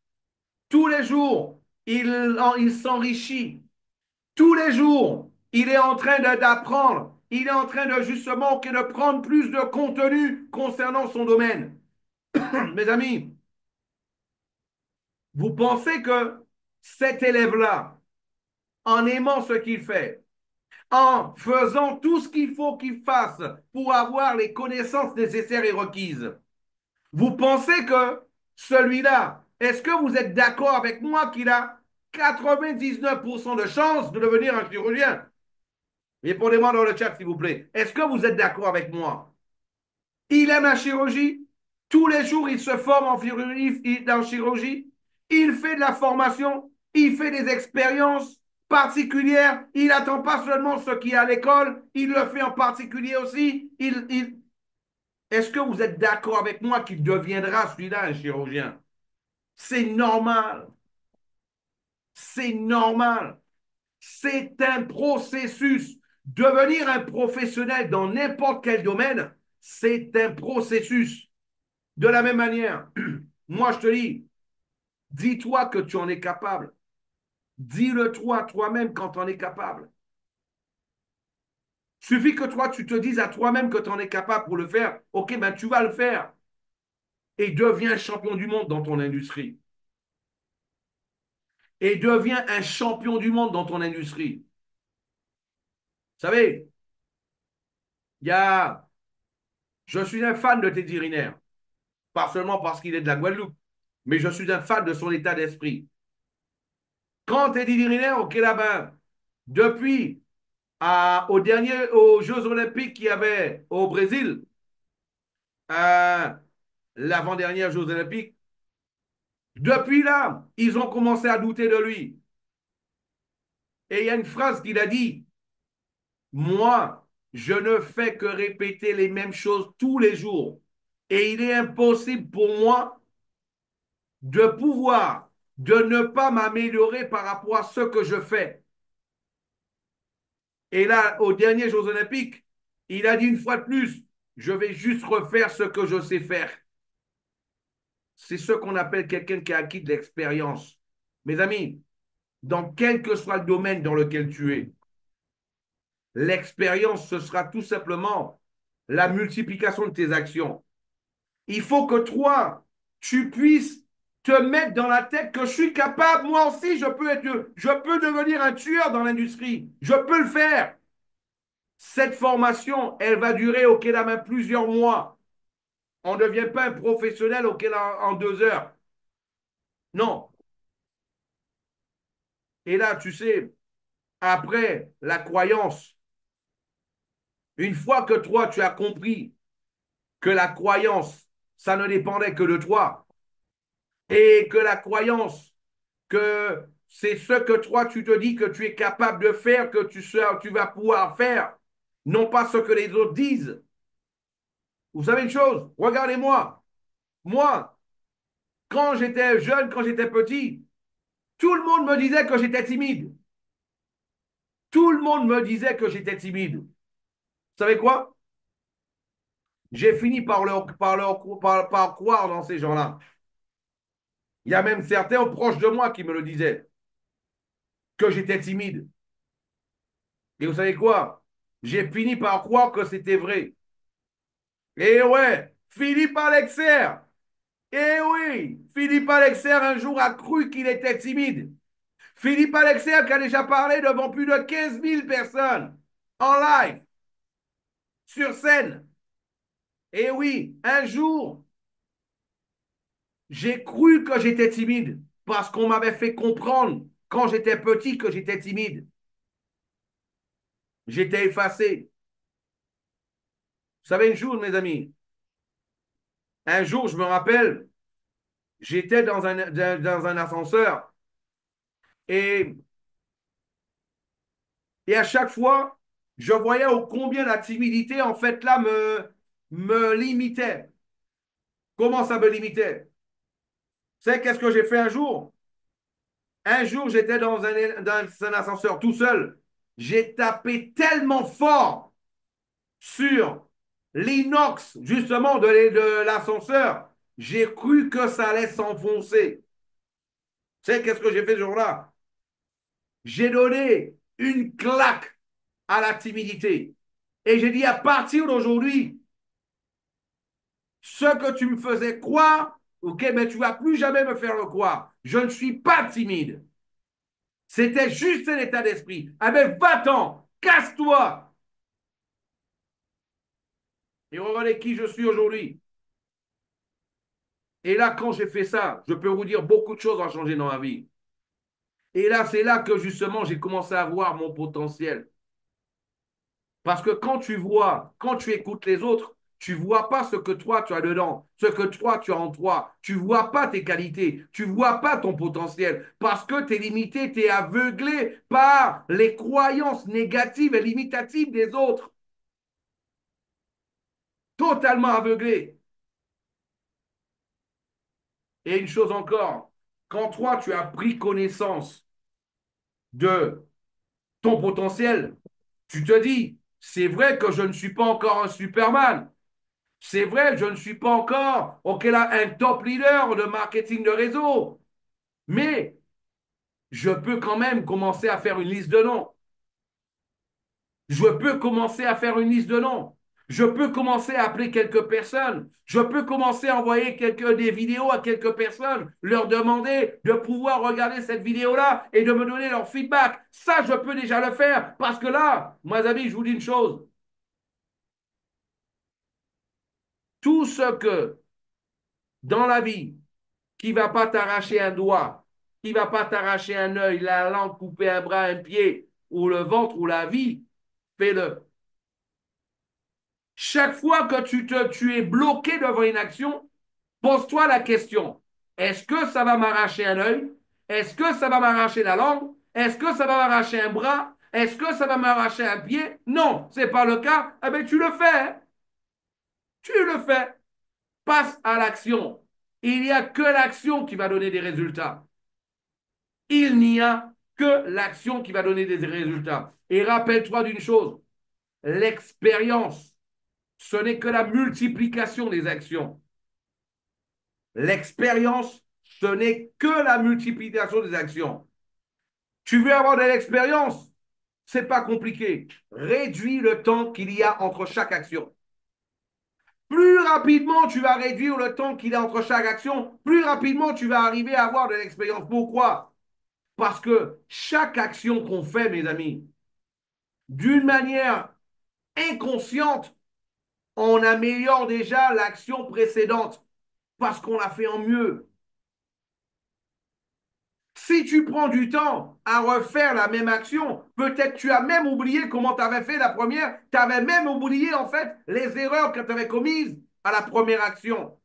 Tous les jours, il s'enrichit. Tous les jours, il est en train d'apprendre. Il est en train de justement de prendre plus de contenu concernant son domaine. Mes amis, vous pensez que cet élève-là, en aimant ce qu'il fait, en faisant tout ce qu'il faut qu'il fasse pour avoir les connaissances nécessaires et requises, vous pensez que celui-là, est-ce que vous êtes d'accord avec moi qu'il a 99% de chances de devenir un chirurgien? Répondez-moi dans le chat, s'il vous plaît. Est-ce que vous êtes d'accord avec moi? Il aime la chirurgie. Tous les jours, il se forme en chirurgie. Il fait de la formation. Il fait des expériences particulières. Il n'attend pas seulement ce qui est à l'école. Il le fait en particulier aussi. Est-ce que vous êtes d'accord avec moi qu'il deviendra celui-là un chirurgien? C'est normal. C'est normal. C'est un processus. Devenir un professionnel dans n'importe quel domaine, c'est un processus. De la même manière, moi je te dis, dis-toi que tu en es capable. Dis-le toi, toi-même quand tu en es capable. Suffit que toi, tu te dises à toi-même que tu en es capable pour le faire. Ok, ben tu vas le faire. Et deviens champion du monde dans ton industrie. Et deviens un champion du monde dans ton industrie. Vous savez, il y a... Je suis un fan de Teddy Riner. Pas seulement parce qu'il est de la Guadeloupe, mais je suis un fan de son état d'esprit. Quand Teddy Riner, ok là-bas, depuis aux Jeux Olympiques qu'il y avait au Brésil, à l'avant-dernière Jeux Olympiques, depuis là, ils ont commencé à douter de lui. Et il y a une phrase qu'il a dit, moi, je ne fais que répéter les mêmes choses tous les jours. Et il est impossible pour moi de pouvoir, de ne pas m'améliorer par rapport à ce que je fais. Et là, aux derniers Jeux Olympiques, il a dit une fois de plus, je vais juste refaire ce que je sais faire. C'est ce qu'on appelle quelqu'un qui a acquis de l'expérience. Mes amis, dans quel que soit le domaine dans lequel tu es, l'expérience, ce sera tout simplement la multiplication de tes actions. Il faut que toi, tu puisses te mettre dans la tête que je suis capable, moi aussi, je peux devenir un tueur dans l'industrie. Je peux le faire. Cette formation, elle va durer au Kédama plusieurs mois. On ne devient pas un professionnel au Kédama en 2 heures. Non. Et là, tu sais, après la croyance, une fois que toi, tu as compris que la croyance, ça ne dépendait que de toi, et que la croyance, que c'est ce que toi, tu te dis que tu es capable de faire, que tu vas pouvoir faire, non pas ce que les autres disent. Vous savez une chose, regardez-moi. Moi, quand j'étais jeune, quand j'étais petit, tout le monde me disait que j'étais timide. Tout le monde me disait que j'étais timide. Vous savez quoi? J'ai fini par croire dans ces gens-là. Il y a même certains proches de moi qui me le disaient, que j'étais timide. Et vous savez quoi? J'ai fini par croire que c'était vrai. Et ouais, Philippe Alexer. Et oui, Philippe Alexer un jour a cru qu'il était timide. Philippe Alexer qui a déjà parlé devant plus de 15 000 personnes en live, sur scène. Et oui, un jour, j'ai cru que j'étais timide parce qu'on m'avait fait comprendre quand j'étais petit que j'étais timide. J'étais effacé. Vous savez une chose, mes amis, un jour, je me rappelle, j'étais dans un ascenseur et, et à chaque fois, je voyais ô combien la timidité, en fait, là, me limitait. Comment ça me limitait? Vous savez qu'est-ce que j'ai fait un jour? Un jour, j'étais dans un ascenseur tout seul. J'ai tapé tellement fort sur l'inox, justement, de l'ascenseur, j'ai cru que ça allait s'enfoncer. Tu sais, qu'est-ce que j'ai fait ce jour-là? J'ai donné une claque à la timidité. Et j'ai dit, à partir d'aujourd'hui, ce que tu me faisais croire, ok, mais tu ne vas plus jamais me faire le croire. Je ne suis pas timide. C'était juste un état d'esprit. Ah ben, va-t'en, casse-toi. Et regardez qui je suis aujourd'hui. Et là, quand j'ai fait ça, je peux vous dire, beaucoup de choses ont changé dans ma vie. Et là, c'est là que justement, j'ai commencé à voir mon potentiel. Parce que quand tu vois, quand tu écoutes les autres, tu ne vois pas ce que toi tu as dedans, ce que toi tu as en toi. Tu ne vois pas tes qualités, tu ne vois pas ton potentiel. Parce que tu es limité, tu es aveuglé par les croyances négatives et limitatives des autres. Totalement aveuglé. Et une chose encore, quand toi tu as pris connaissance de ton potentiel, tu te dis, c'est vrai que je ne suis pas encore un Superman. C'est vrai, je ne suis pas encore, ok, là, un top leader de marketing de réseau. Mais je peux quand même commencer à faire une liste de noms. Je peux commencer à faire une liste de noms. Je peux commencer à appeler quelques personnes. Je peux commencer à envoyer des vidéos à quelques personnes, leur demander de pouvoir regarder cette vidéo-là et de me donner leur feedback. Ça, je peux déjà le faire parce que là, mes amis, je vous dis une chose. Tout ce que dans la vie qui ne va pas t'arracher un doigt, qui ne va pas t'arracher un œil, la langue, couper un bras, un pied, ou le ventre, ou la vie, fais-le. Chaque fois que tu es bloqué devant une action, pose-toi la question, est-ce que ça va m'arracher un œil? Est-ce que ça va m'arracher la langue? Est-ce que ça va m'arracher un bras? Est-ce que ça va m'arracher un pied? Non, ce n'est pas le cas. Eh bien, tu le fais. Hein. Tu le fais. Passe à l'action. Il n'y a que l'action qui va donner des résultats. Il n'y a que l'action qui va donner des résultats. Et rappelle-toi d'une chose, l'expérience, ce n'est que la multiplication des actions. L'expérience, ce n'est que la multiplication des actions. Tu veux avoir de l'expérience? C'est pas compliqué. Réduis le temps qu'il y a entre chaque action. Plus rapidement tu vas réduire le temps qu'il y a entre chaque action, plus rapidement tu vas arriver à avoir de l'expérience. Pourquoi? Parce que chaque action qu'on fait, mes amis, d'une manière inconsciente, on améliore déjà l'action précédente parce qu'on l'a fait en mieux. Si tu prends du temps à refaire la même action, peut-être tu as même oublié comment tu avais fait la première, tu avais même oublié en fait les erreurs que tu avais commises à la première action.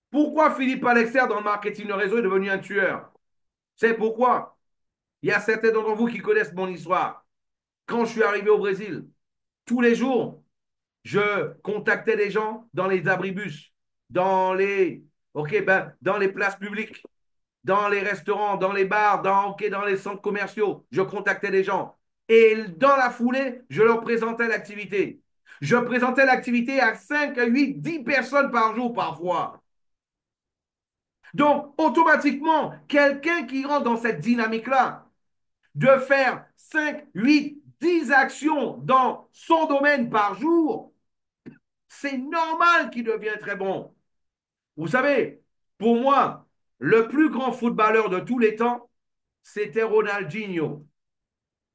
Pourquoi Philippe Alexer dans le marketing de réseau est devenu un tueur? C'est pourquoi il y a certains d'entre vous qui connaissent mon histoire. Quand je suis arrivé au Brésil, tous les jours, je contactais des gens dans les abribus, dans les places publiques, dans les restaurants, dans les bars, dans les centres commerciaux. Je contactais des gens. Et dans la foulée, je leur présentais l'activité. Je présentais l'activité à 5, 8, 10 personnes par jour parfois. Donc, automatiquement, quelqu'un qui rentre dans cette dynamique-là, de faire 5, 8, 10 actions dans son domaine par jour, c'est normal qu'il devienne très bon. Vous savez, pour moi, le plus grand footballeur de tous les temps, c'était Ronaldinho.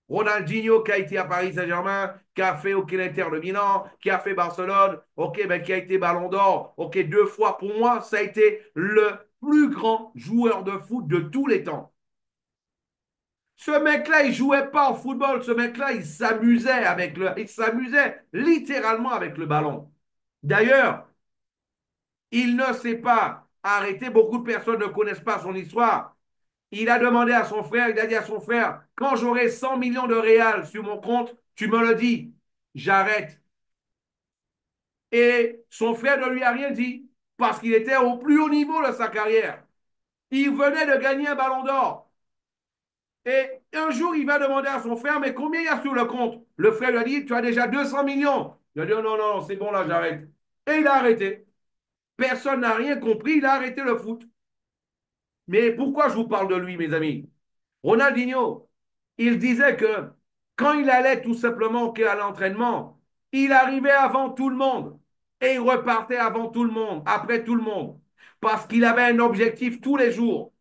Ronaldinho qui a été à Paris Saint-Germain, qui a fait OK l'Inter de Milan, qui a fait Barcelone, OK, ben, qui a été Ballon d'Or, OK, 2 fois. Pour moi, ça a été le plus grand joueur de foot de tous les temps. Ce mec-là, il jouait pas au football. Ce mec-là, il s'amusait littéralement avec le ballon. D'ailleurs, il ne s'est pas arrêté. Beaucoup de personnes ne connaissent pas son histoire. Il a demandé à son frère, il a dit à son frère, quand j'aurai 100 millions de réals sur mon compte, tu me le dis, j'arrête. Et son frère ne lui a rien dit parce qu'il était au plus haut niveau de sa carrière. Il venait de gagner un ballon d'or. Et Un jour, il va demander à son frère, mais combien il y a sur le compte? Le frère lui a dit, tu as déjà 200 millions. Il a dit, oh, non, non, c'est bon, là, j'arrête. Et il a arrêté. Personne n'a rien compris, il a arrêté le foot. Mais pourquoi je vous parle de lui, mes amis? Ronaldinho, il disait que quand il allait tout simplement à l'entraînement, il arrivait avant tout le monde et il repartait avant tout le monde, après tout le monde, parce qu'il avait un objectif tous les jours.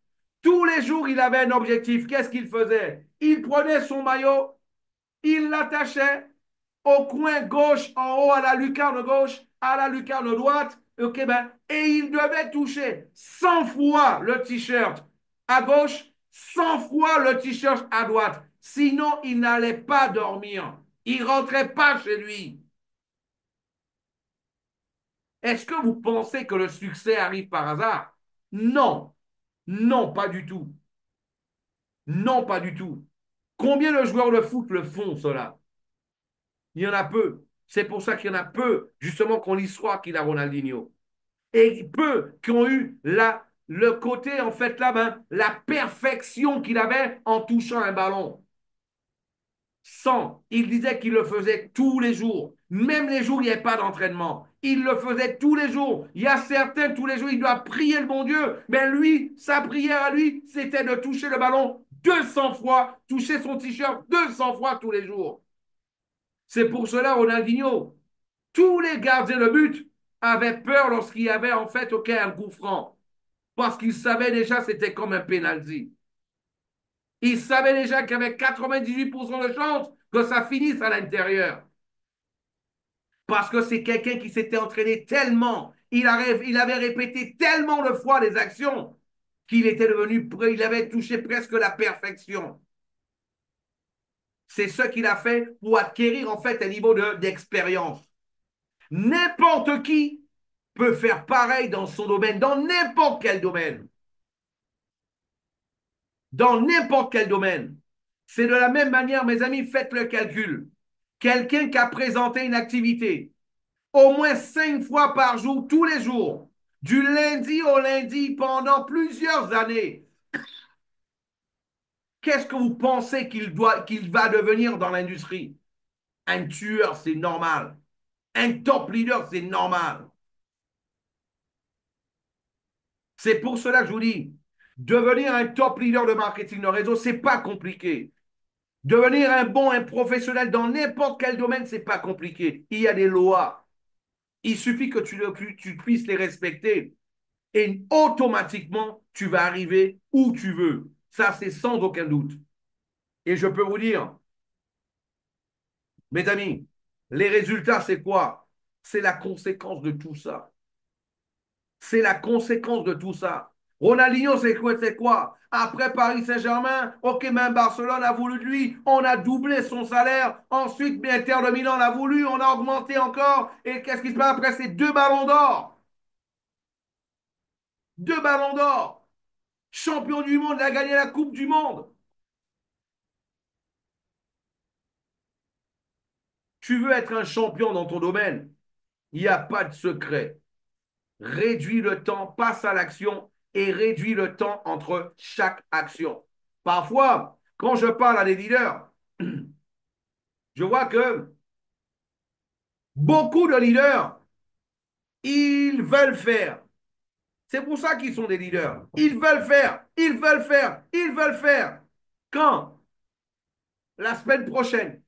Tous les jours, il avait un objectif. Qu'est-ce qu'il faisait? Il prenait son maillot, il l'attachait au coin gauche, en haut à la lucarne gauche, à la lucarne droite, ok, ben, et il devait toucher 100 fois le t-shirt à gauche, 100 fois le t-shirt à droite. Sinon, il n'allait pas dormir. Il ne rentrait pas chez lui. Est-ce que vous pensez que le succès arrive par hasard? Non. Non, pas du tout. Non, pas du tout. Combien de joueurs de foot le font, cela? Il y en a peu. C'est pour ça qu'il y en a peu, justement, qu'on l'histoire qu'il a Ronaldinho. Et peu qui ont eu le côté, en fait, là, ben, la perfection qu'il avait en touchant un ballon. Sans, il disait qu'il le faisait tous les jours, même les jours où il n'y avait pas d'entraînement. Il le faisait tous les jours. Il y a certains, tous les jours, il doit prier le bon Dieu. Mais lui, sa prière à lui, c'était de toucher le ballon 200 fois, toucher son t-shirt 200 fois tous les jours. C'est pour cela, Ronaldinho, tous les gardiens de but avaient peur lorsqu'il y avait en fait un coup franc. Parce qu'ils savaient déjà que c'était comme un penalty. Ils savaient déjà qu'il y avait 98% de chances que ça finisse à l'intérieur. Parce que c'est quelqu'un qui s'était entraîné tellement, il avait répété tellement de fois les actions qu'il était devenu, il avait touché presque la perfection. C'est ce qu'il a fait pour acquérir en fait un niveau d'expérience. N'importe qui peut faire pareil dans son domaine, dans n'importe quel domaine. Dans n'importe quel domaine. C'est de la même manière, mes amis, faites le calcul. Quelqu'un qui a présenté une activité au moins 5 fois par jour, tous les jours, du lundi au lundi pendant plusieurs années, qu'est-ce que vous pensez qu'il va devenir dans l'industrie? Un tueur, c'est normal. Un top leader, c'est normal. C'est pour cela que je vous dis, devenir un top leader de marketing de réseau, c'est pas compliqué. Devenir un professionnel dans n'importe quel domaine, c'est pas compliqué. Il y a des lois. Il suffit que tu puisses les respecter et automatiquement, tu vas arriver où tu veux. Ça, c'est sans aucun doute. Et je peux vous dire, mes amis, les résultats, c'est quoi? C'est la conséquence de tout ça. C'est la conséquence de tout ça. Ronaldinho, c'est quoi, c'est quoi? Après Paris Saint-Germain, ok, même Barcelone a voulu de lui, on a doublé son salaire. Ensuite, Inter de Milan l'a voulu, on a augmenté encore. Et qu'est-ce qui se passe après? C'est 2 ballons d'or. 2 ballons d'or. Champion du monde, il a gagné la Coupe du Monde. Tu veux être un champion dans ton domaine, il n'y a pas de secret. Réduis le temps, passe à l'action et réduis le temps entre chaque action. Parfois, quand je parle à des leaders, je vois que beaucoup de leaders, ils veulent faire. C'est pour ça qu'ils sont des leaders. Ils veulent faire, ils veulent faire, ils veulent faire. Quand? La semaine prochaine.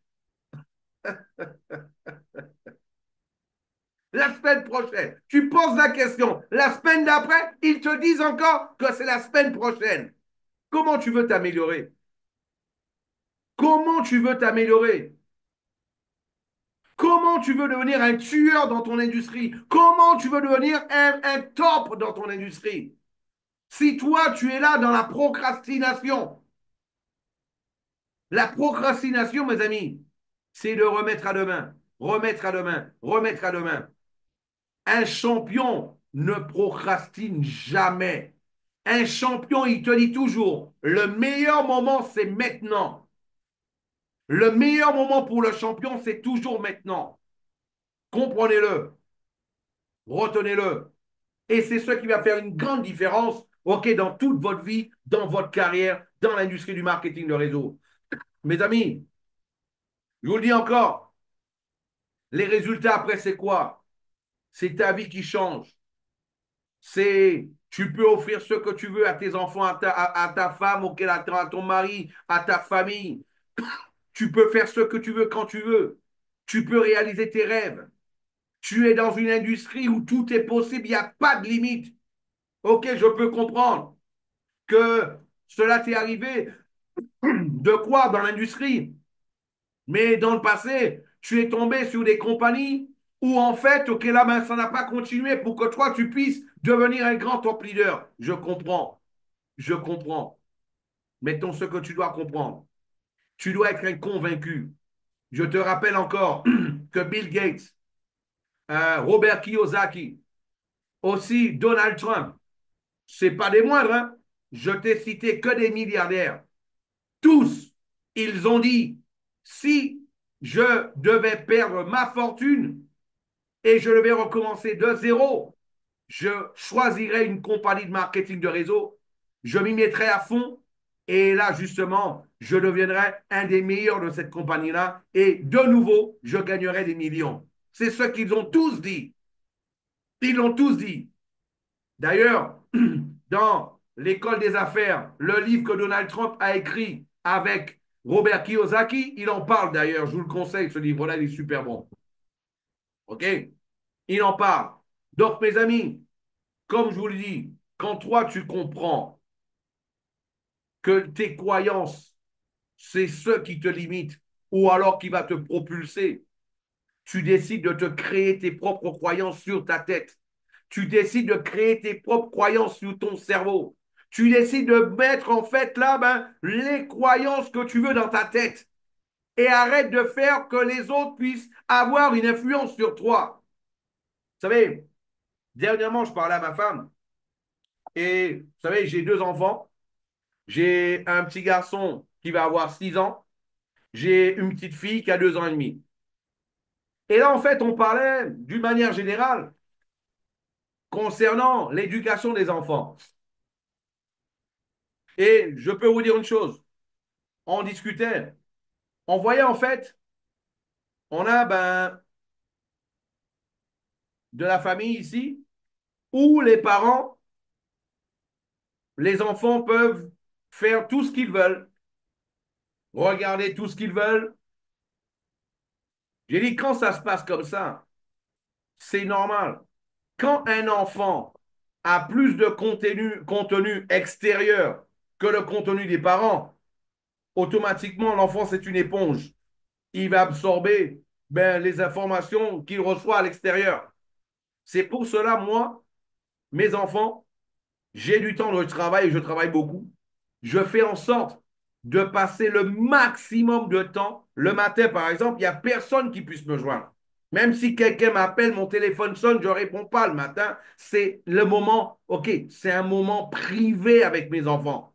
La semaine prochaine. Tu poses la question. La semaine d'après, ils te disent encore que c'est la semaine prochaine. Comment tu veux t'améliorer? Comment tu veux t'améliorer? Comment tu veux devenir un tueur dans ton industrie? Comment tu veux devenir un top dans ton industrie? Si toi, tu es là dans la procrastination. La procrastination, mes amis, c'est de remettre à demain, remettre à demain, remettre à demain. Un champion ne procrastine jamais. Un champion, il te dit toujours, le meilleur moment, c'est maintenant. Le meilleur moment pour le champion, c'est toujours maintenant. Comprenez-le, retenez-le. Et c'est ce qui va faire une grande différence, ok, dans toute votre vie, dans votre carrière, dans l'industrie du marketing de réseau. Mes amis, je vous le dis encore, les résultats après, c'est quoi? C'est ta vie qui change. C'est, tu peux offrir ce que tu veux à tes enfants, à ta femme, à ton mari, à ta famille. Tu peux faire ce que tu veux quand tu veux. Tu peux réaliser tes rêves. Tu es dans une industrie où tout est possible, il n'y a pas de limite. Ok, je peux comprendre que cela t'est arrivé. De quoi dans l'industrie? Mais dans le passé, tu es tombé sur des compagnies où en fait, ok, là, ben, ça n'a pas continué pour que toi, tu puisses devenir un grand top leader. Je comprends. Je comprends. Mettons ce que tu dois comprendre. Tu dois être un convaincu. Je te rappelle encore que Bill Gates, Robert Kiyosaki, aussi Donald Trump, c'est pas des moindres, hein? Je t'ai cité que des milliardaires. Tous, ils ont dit, si je devais perdre ma fortune et je devais recommencer de zéro, je choisirais une compagnie de marketing de réseau, je m'y mettrais à fond et là, justement, je deviendrais un des meilleurs de cette compagnie-là et de nouveau, je gagnerais des millions. C'est ce qu'ils ont tous dit. Ils l'ont tous dit. D'ailleurs, dans l'école des affaires, le livre que Donald Trump a écrit avec Robert Kiyosaki, il en parle d'ailleurs, je vous le conseille, ce livre-là, il est super bon. OK? Il en parle. Donc, mes amis, comme je vous le dis, quand toi, tu comprends que tes croyances, c'est ce qui te limite ou alors qui va te propulser, tu décides de te créer tes propres croyances sur ta tête. Tu décides de créer tes propres croyances sur ton cerveau. Tu décides de mettre en fait là ben, les croyances que tu veux dans ta tête. Et arrête de faire que les autres puissent avoir une influence sur toi. Vous savez, dernièrement, je parlais à ma femme et vous savez, j'ai deux enfants. J'ai un petit garçon qui va avoir 6 ans. J'ai une petite fille qui a 2 ans et demi. Et là, en fait, on parlait d'une manière générale concernant l'éducation des enfants. Et je peux vous dire une chose, on discutait, on voyait en fait, on a ben, de la famille ici où les parents, les enfants peuvent faire tout ce qu'ils veulent, regarder tout ce qu'ils veulent. J'ai dit, quand ça se passe comme ça, c'est normal. Quand un enfant a plus de contenu extérieur que le contenu des parents, automatiquement, l'enfant, c'est une éponge. Il va absorber ben, les informations qu'il reçoit à l'extérieur. C'est pour cela, moi, mes enfants, j'ai du temps de travail et je travaille beaucoup. Je fais en sorte de passer le maximum de temps. Le matin, par exemple, il n'y a personne qui puisse me joindre. Même si quelqu'un m'appelle, mon téléphone sonne, je ne réponds pas le matin. C'est le moment, ok, c'est un moment privé avec mes enfants.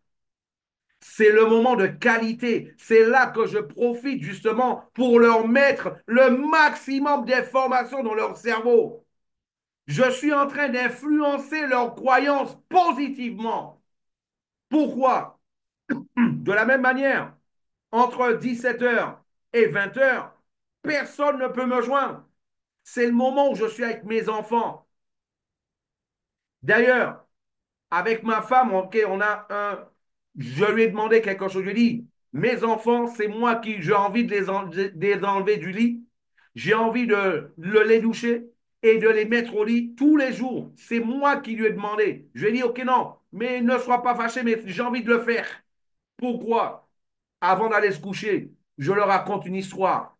C'est le moment de qualité. C'est là que je profite justement pour leur mettre le maximum d'informations dans leur cerveau. Je suis en train d'influencer leurs croyances positivement. Pourquoi? De la même manière, entre 17h et 20h, personne ne peut me joindre. C'est le moment où je suis avec mes enfants. D'ailleurs, avec ma femme, ok, on a un. Je lui ai demandé quelque chose. Je lui ai dit, mes enfants, c'est moi qui j'ai envie de les enlever du lit. J'ai envie de les doucher et de les mettre au lit tous les jours. C'est moi qui lui ai demandé. Je lui ai dit, ok, non, mais ne sois pas fâché, mais j'ai envie de le faire. Pourquoi? Avant d'aller se coucher, je leur raconte une histoire.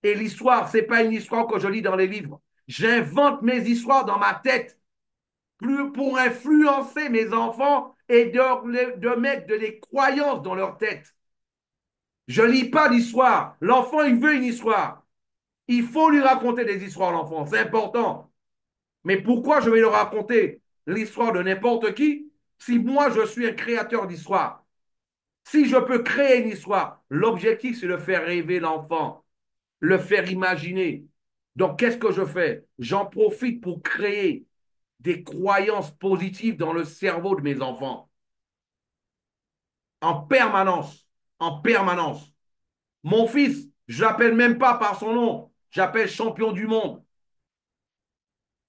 Et l'histoire, ce n'est pas une histoire que je lis dans les livres. J'invente mes histoires dans ma tête pour influencer mes enfants et de mettre de les croyances dans leur tête. Je ne lis pas d'histoire. L'enfant, il veut une histoire. Il faut lui raconter des histoires à l'enfant. C'est important. Mais pourquoi je vais leur raconter l'histoire de n'importe qui si moi, je suis un créateur d'histoire? Si je peux créer une histoire, l'objectif, c'est de faire rêver l'enfant, le faire imaginer. Donc, qu'est-ce que je fais? J'en profite pour créer des croyances positives dans le cerveau de mes enfants. En permanence. En permanence. Mon fils, je l'appelle même pas par son nom. J'appelle champion du monde.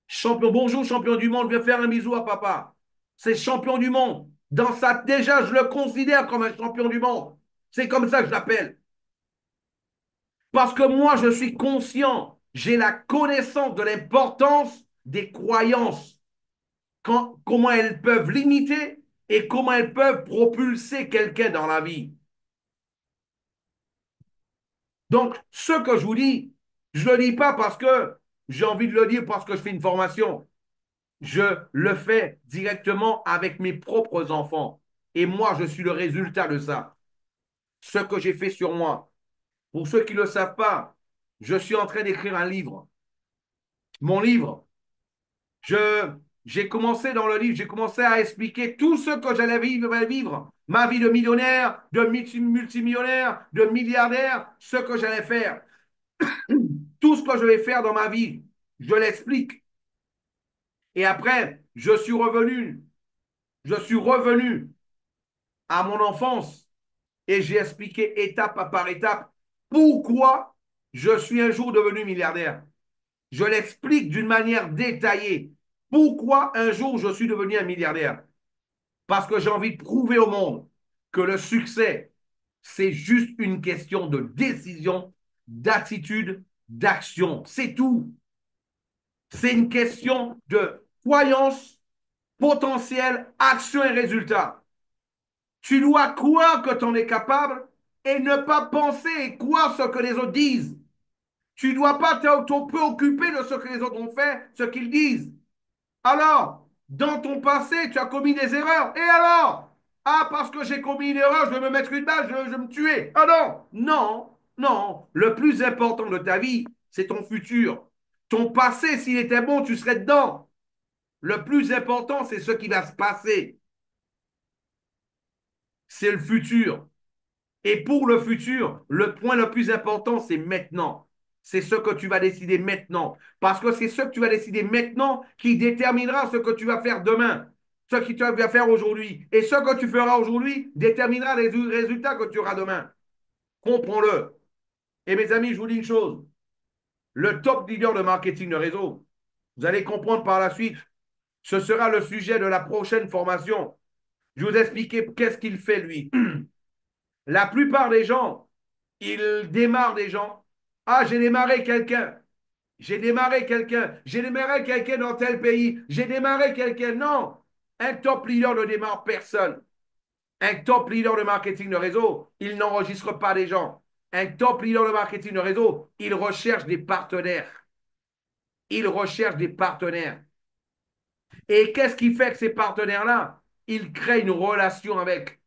Champion, bonjour, champion du monde, viens faire un bisou à papa. C'est champion du monde. Déjà, je le considère comme un champion du monde. C'est comme ça que je l'appelle. Parce que moi, je suis conscient, j'ai la connaissance de l'importance des croyances, comment elles peuvent limiter et comment elles peuvent propulser quelqu'un dans la vie. Donc, ce que je vous dis, je ne le dis pas parce que j'ai envie de le dire parce que je fais une formation. Je le fais directement avec mes propres enfants. Et moi, je suis le résultat de ça. Ce que j'ai fait sur moi. Pour ceux qui ne le savent pas, je suis en train d'écrire un livre. Mon livre, je, j'ai commencé dans le livre, j'ai commencé à expliquer tout ce que j'allais vivre. Ma vie de millionnaire, de multimillionnaire, de milliardaire, ce que j'allais faire. Tout ce que je vais faire dans ma vie, je l'explique. Et après, je suis revenu à mon enfance et j'ai expliqué étape par étape pourquoi je suis un jour devenu milliardaire. Je l'explique d'une manière détaillée. Pourquoi un jour je suis devenu un milliardaire? Parce que j'ai envie de prouver au monde que le succès, c'est juste une question de décision, d'attitude, d'action. C'est tout. C'est une question de croyance, potentiel, action et résultat. Tu dois croire que tu en es capable et ne pas penser et croire ce que les autres disent. Tu ne dois pas te préoccuper de ce que les autres ont fait, ce qu'ils disent. Alors, dans ton passé, tu as commis des erreurs. Et alors? Ah, parce que j'ai commis une erreur, je vais me mettre une balle, je vais me tuer. Ah non, non, non. Le plus important de ta vie, c'est ton futur. Ton passé, s'il était bon, tu serais dedans. Le plus important, c'est ce qui va se passer. C'est le futur. Et pour le futur, le point le plus important, c'est maintenant. C'est ce que tu vas décider maintenant. Parce que c'est ce que tu vas décider maintenant qui déterminera ce que tu vas faire demain, ce que tu vas faire aujourd'hui. Et ce que tu feras aujourd'hui déterminera les résultats que tu auras demain. Comprends-le. Et mes amis, je vous dis une chose. Le top leader de marketing de réseau, vous allez comprendre par la suite, ce sera le sujet de la prochaine formation. Je vais vous expliquer qu'est-ce qu'il fait lui. La plupart des gens, ils démarrent des gens. Ah, j'ai démarré quelqu'un. J'ai démarré quelqu'un. J'ai démarré quelqu'un dans tel pays. J'ai démarré quelqu'un. Non. Un top leader ne démarre personne. Un top leader de marketing de réseau, il n'enregistre pas des gens. Un top leader de marketing de réseau, il recherche des partenaires. Il recherche des partenaires. Et qu'est-ce qui fait que ces partenaires-là, ils créent une relation avec?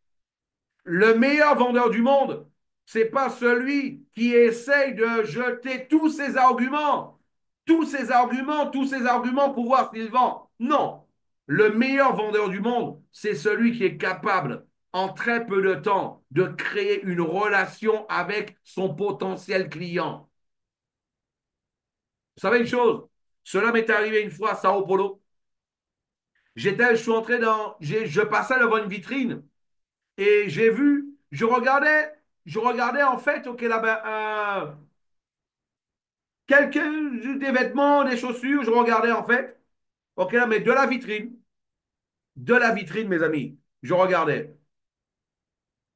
Le meilleur vendeur du monde, c'est pas celui qui essaye de jeter tous ces arguments pour voir s'il vend. Non. Le meilleur vendeur du monde, c'est celui qui est capable, en très peu de temps, de créer une relation avec son potentiel client. Vous savez une chose? Cela m'est arrivé une fois à Sao Paulo. Je suis entré je passais devant une vitrine et je regardais en fait, ok, là-bas, des vêtements, des chaussures, je regardais en fait, ok, là, mais de la vitrine, mes amis, je regardais.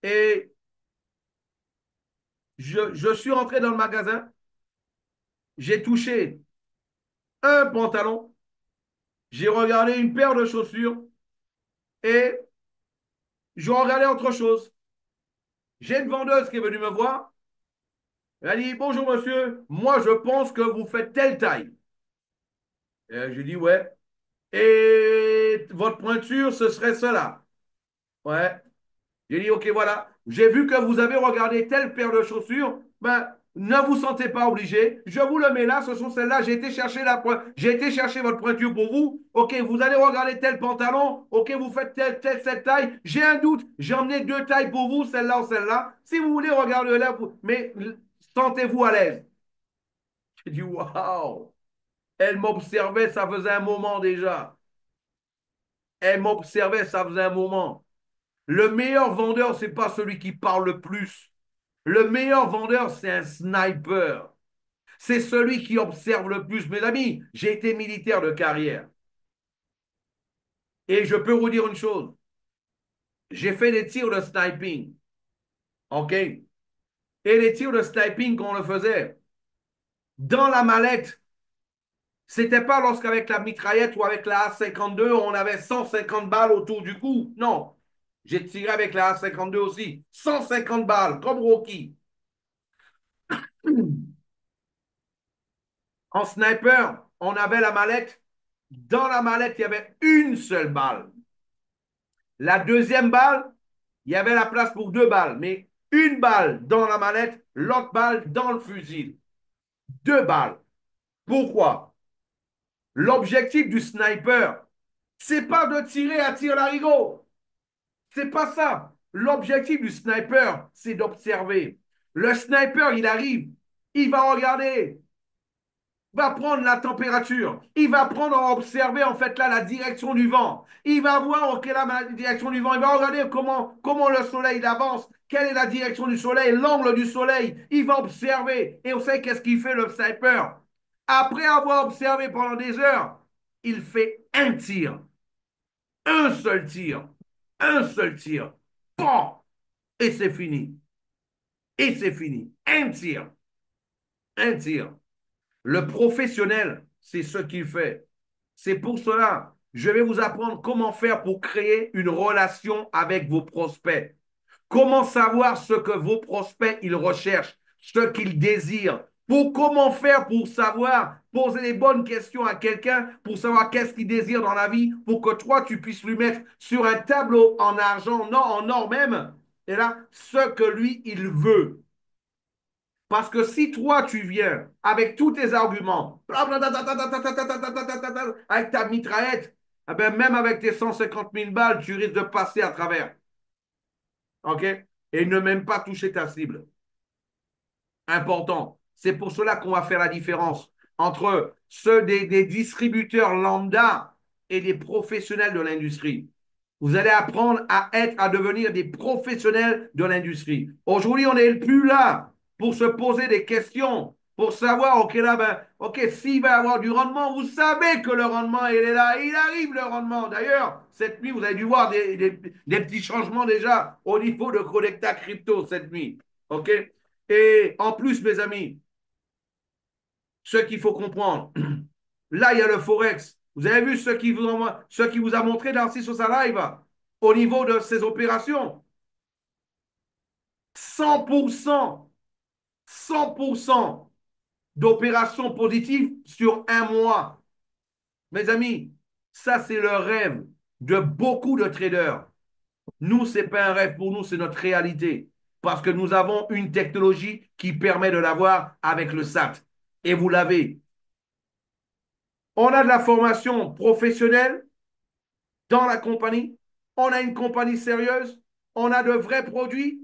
Et je suis rentré dans le magasin, j'ai touché un pantalon, j'ai regardé une paire de chaussures et je regardais autre chose. J'ai une vendeuse qui est venue me voir, elle a dit, bonjour monsieur, moi je pense que vous faites telle taille. Et je dis, ouais. Et votre pointure, ce serait cela. Ouais. J'ai dit, OK, voilà. J'ai vu que vous avez regardé telle paire de chaussures. Ben, ne vous sentez pas obligé. Je vous le mets là. Ce sont celles-là. J'ai été chercher votre pointure pour vous. OK, vous allez regarder tel pantalon. OK, vous faites cette taille. J'ai un doute. J'ai emmené deux tailles pour vous, celle-là ou celle-là. Si vous voulez, regardez là. Mais sentez-vous à l'aise. J'ai dit, waouh. Elle m'observait, ça faisait un moment déjà. Elle m'observait, ça faisait un moment. Le meilleur vendeur, c'est pas celui qui parle le plus. Le meilleur vendeur, c'est un sniper. C'est celui qui observe le plus. Mes amis, j'ai été militaire de carrière. Et je peux vous dire une chose. J'ai fait des tirs de sniping. OK? Et les tirs de sniping qu'on le faisait, dans la mallette, c'était pas lorsqu'avec la mitraillette ou avec la A52, on avait 150 balles autour du cou. Non. J'ai tiré avec la A52 aussi. 150 balles, comme Rocky. En sniper, on avait la mallette. Dans la mallette, il y avait une seule balle. La deuxième balle, il y avait la place pour deux balles, mais une balle dans la mallette, l'autre balle dans le fusil. Deux balles. Pourquoi? L'objectif du sniper, c'est pas de tirer à tir larigot. C'est pas ça. L'objectif du sniper, c'est d'observer. Le sniper, il arrive, il va regarder, va prendre la température, il va prendre à observer en fait là la direction du vent, il va voir ok là la direction du vent, il va regarder comment le soleil avance, quelle est la direction du soleil, l'angle du soleil, il va observer et on sait qu'est-ce qu'il fait le sniper. Après avoir observé pendant des heures, il fait un seul tir, un seul tir, bon, et c'est fini, et c'est fini, un tir. Le professionnel, c'est ce qu'il fait. C'est pour cela, je vais vous apprendre comment faire pour créer une relation avec vos prospects. Comment savoir ce que vos prospects ils recherchent, ce qu'ils désirent. Pour comment faire pour savoir poser les bonnes questions à quelqu'un pour savoir qu'est-ce qu'il désire dans la vie pour que toi tu puisses lui mettre sur un tableau en argent, non en or même, et là ce que lui il veut. Parce que si toi, tu viens avec tous tes arguments, avec ta mitraillette, eh ben, même avec tes 150 000 balles, tu risques de passer à travers. OK? Et ne même pas toucher ta cible. Important. C'est pour cela qu'on va faire la différence entre ceux des distributeurs lambda et des professionnels de l'industrie. Vous allez apprendre à devenir des professionnels de l'industrie. Aujourd'hui, on n'est plus là pour se poser des questions, pour savoir, OK, là, ben, OK, s'il va y avoir du rendement, vous savez que le rendement, il est là, il arrive le rendement. D'ailleurs, cette nuit, vous avez dû voir des petits changements déjà au niveau de Connecta Crypto cette nuit. OK? Et en plus, mes amis, ce qu'il faut comprendre, là, il y a le Forex. Vous avez vu ce qui vous a montré Darcy sur sa live au niveau de ses opérations. 100%, 100% d'opérations positives sur un mois. Mes amis, ça, c'est le rêve de beaucoup de traders. Nous, ce n'est pas un rêve pour nous, c'est notre réalité. Parce que nous avons une technologie qui permet de l'avoir avec le SAT. Et vous l'avez. On a de la formation professionnelle dans la compagnie. On a une compagnie sérieuse. On a de vrais produits.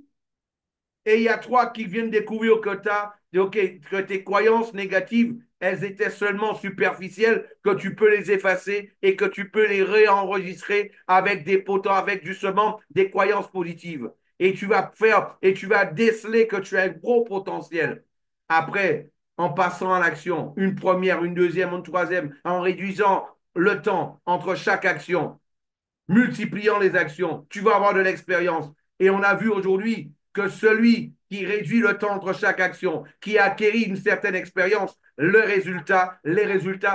Et il y a toi qui viennent découvrir que tes croyances négatives, elles étaient seulement superficielles, que tu peux les effacer et que tu peux les réenregistrer avec avec justement des croyances positives. Et tu vas déceler que tu as un gros potentiel. Après, en passant à l'action, une première, une deuxième, une troisième, en réduisant le temps entre chaque action, multipliant les actions, tu vas avoir de l'expérience. Et on a vu aujourd'hui que celui qui réduit le temps entre chaque action, qui acquérit une certaine expérience, les résultats,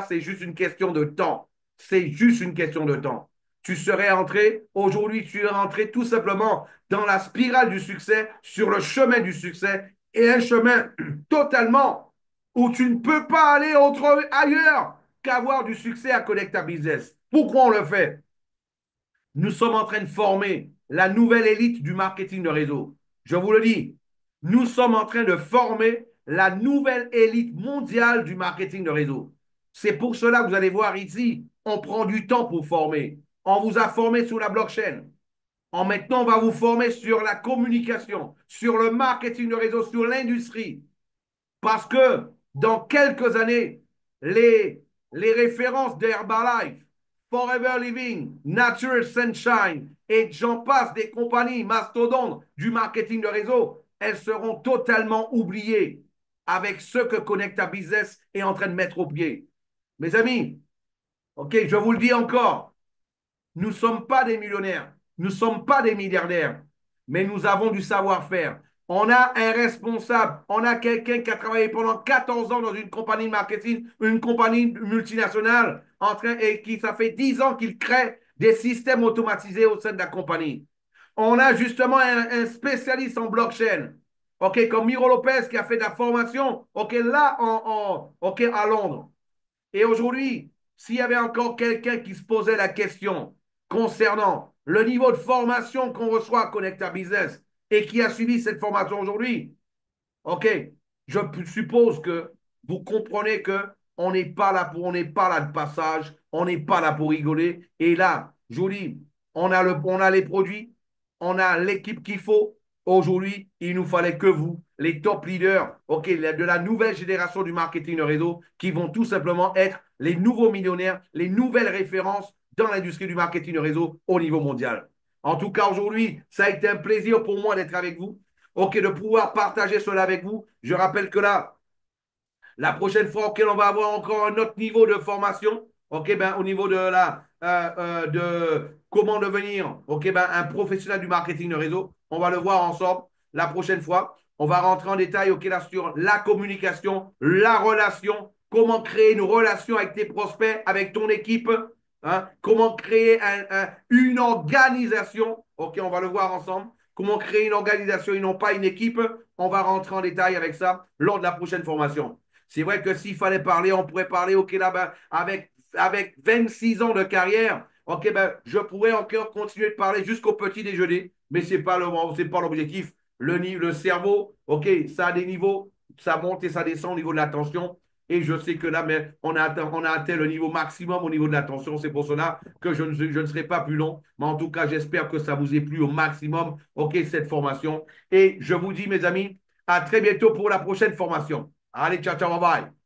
c'est juste une question de temps. C'est juste une question de temps. Tu serais entré, aujourd'hui, tu es rentré tout simplement dans la spirale du succès, sur le chemin du succès, et un chemin totalement où tu ne peux pas aller ailleurs qu'avoir du succès à Connecta Business. Pourquoi on le fait? Nous sommes en train de former la nouvelle élite du marketing de réseau. Je vous le dis, nous sommes en train de former la nouvelle élite mondiale du marketing de réseau. C'est pour cela que vous allez voir ici, on prend du temps pour former. On vous a formé sur la blockchain. Maintenant, on va vous former sur la communication, sur le marketing de réseau, sur l'industrie. Parce que dans quelques années, les références d'Herbalife, Forever Living, Natural Sunshine et j'en passe des compagnies mastodontes du marketing de réseau, elles seront totalement oubliées avec ce que Connecta Business est en train de mettre au pied. Mes amis, ok, je vous le dis encore, nous ne sommes pas des millionnaires, nous ne sommes pas des milliardaires, mais nous avons du savoir-faire. On a un responsable, on a quelqu'un qui a travaillé pendant 14 ans dans une compagnie de marketing, une compagnie multinationale, et qui, ça fait 10 ans qu'il crée des systèmes automatisés au sein de la compagnie. On a justement un spécialiste en blockchain, ok, comme Miro Lopez qui a fait de la formation, ok, là, ok, à Londres. Et aujourd'hui, s'il y avait encore quelqu'un qui se posait la question concernant le niveau de formation qu'on reçoit à Connecta Business et qui a suivi cette formation aujourd'hui, ok, je suppose que vous comprenez que on n'est pas là de passage, on n'est pas là pour rigoler. Et là, je vous dis, on a les produits, on a l'équipe qu'il faut. Aujourd'hui, il nous fallait que vous, les top leaders, ok, de la nouvelle génération du marketing de réseau, qui vont tout simplement être les nouveaux millionnaires, les nouvelles références dans l'industrie du marketing de réseau au niveau mondial. En tout cas, aujourd'hui, ça a été un plaisir pour moi d'être avec vous. Ok, de pouvoir partager cela avec vous. Je rappelle que là, la prochaine fois, ok, on va avoir encore un autre niveau de formation. Ok, ben, au niveau de de comment devenir, ok, ben, un professionnel du marketing de réseau. On va le voir ensemble la prochaine fois. On va rentrer en détail, ok, là, sur la communication, la relation, comment créer une relation avec tes prospects, avec ton équipe, hein, comment créer une organisation. Ok, on va le voir ensemble. Comment créer une organisation et non pas une équipe. On va rentrer en détail avec ça lors de la prochaine formation. C'est vrai que s'il fallait parler, on pourrait parler, ok, là, ben, avec 26 ans de carrière, ok, ben, je pourrais encore continuer de parler jusqu'au petit déjeuner, mais ce n'est pas l'objectif. Le cerveau, ok, ça a des niveaux, ça monte et ça descend au niveau de l'attention. Et je sais que là, mais on a atteint le niveau maximum au niveau de l'attention. C'est pour cela que je ne serai pas plus long. Mais en tout cas, j'espère que ça vous ait plu au maximum, ok, cette formation. Et je vous dis, mes amis, à très bientôt pour la prochaine formation. Allez, ciao, ciao, bye bye.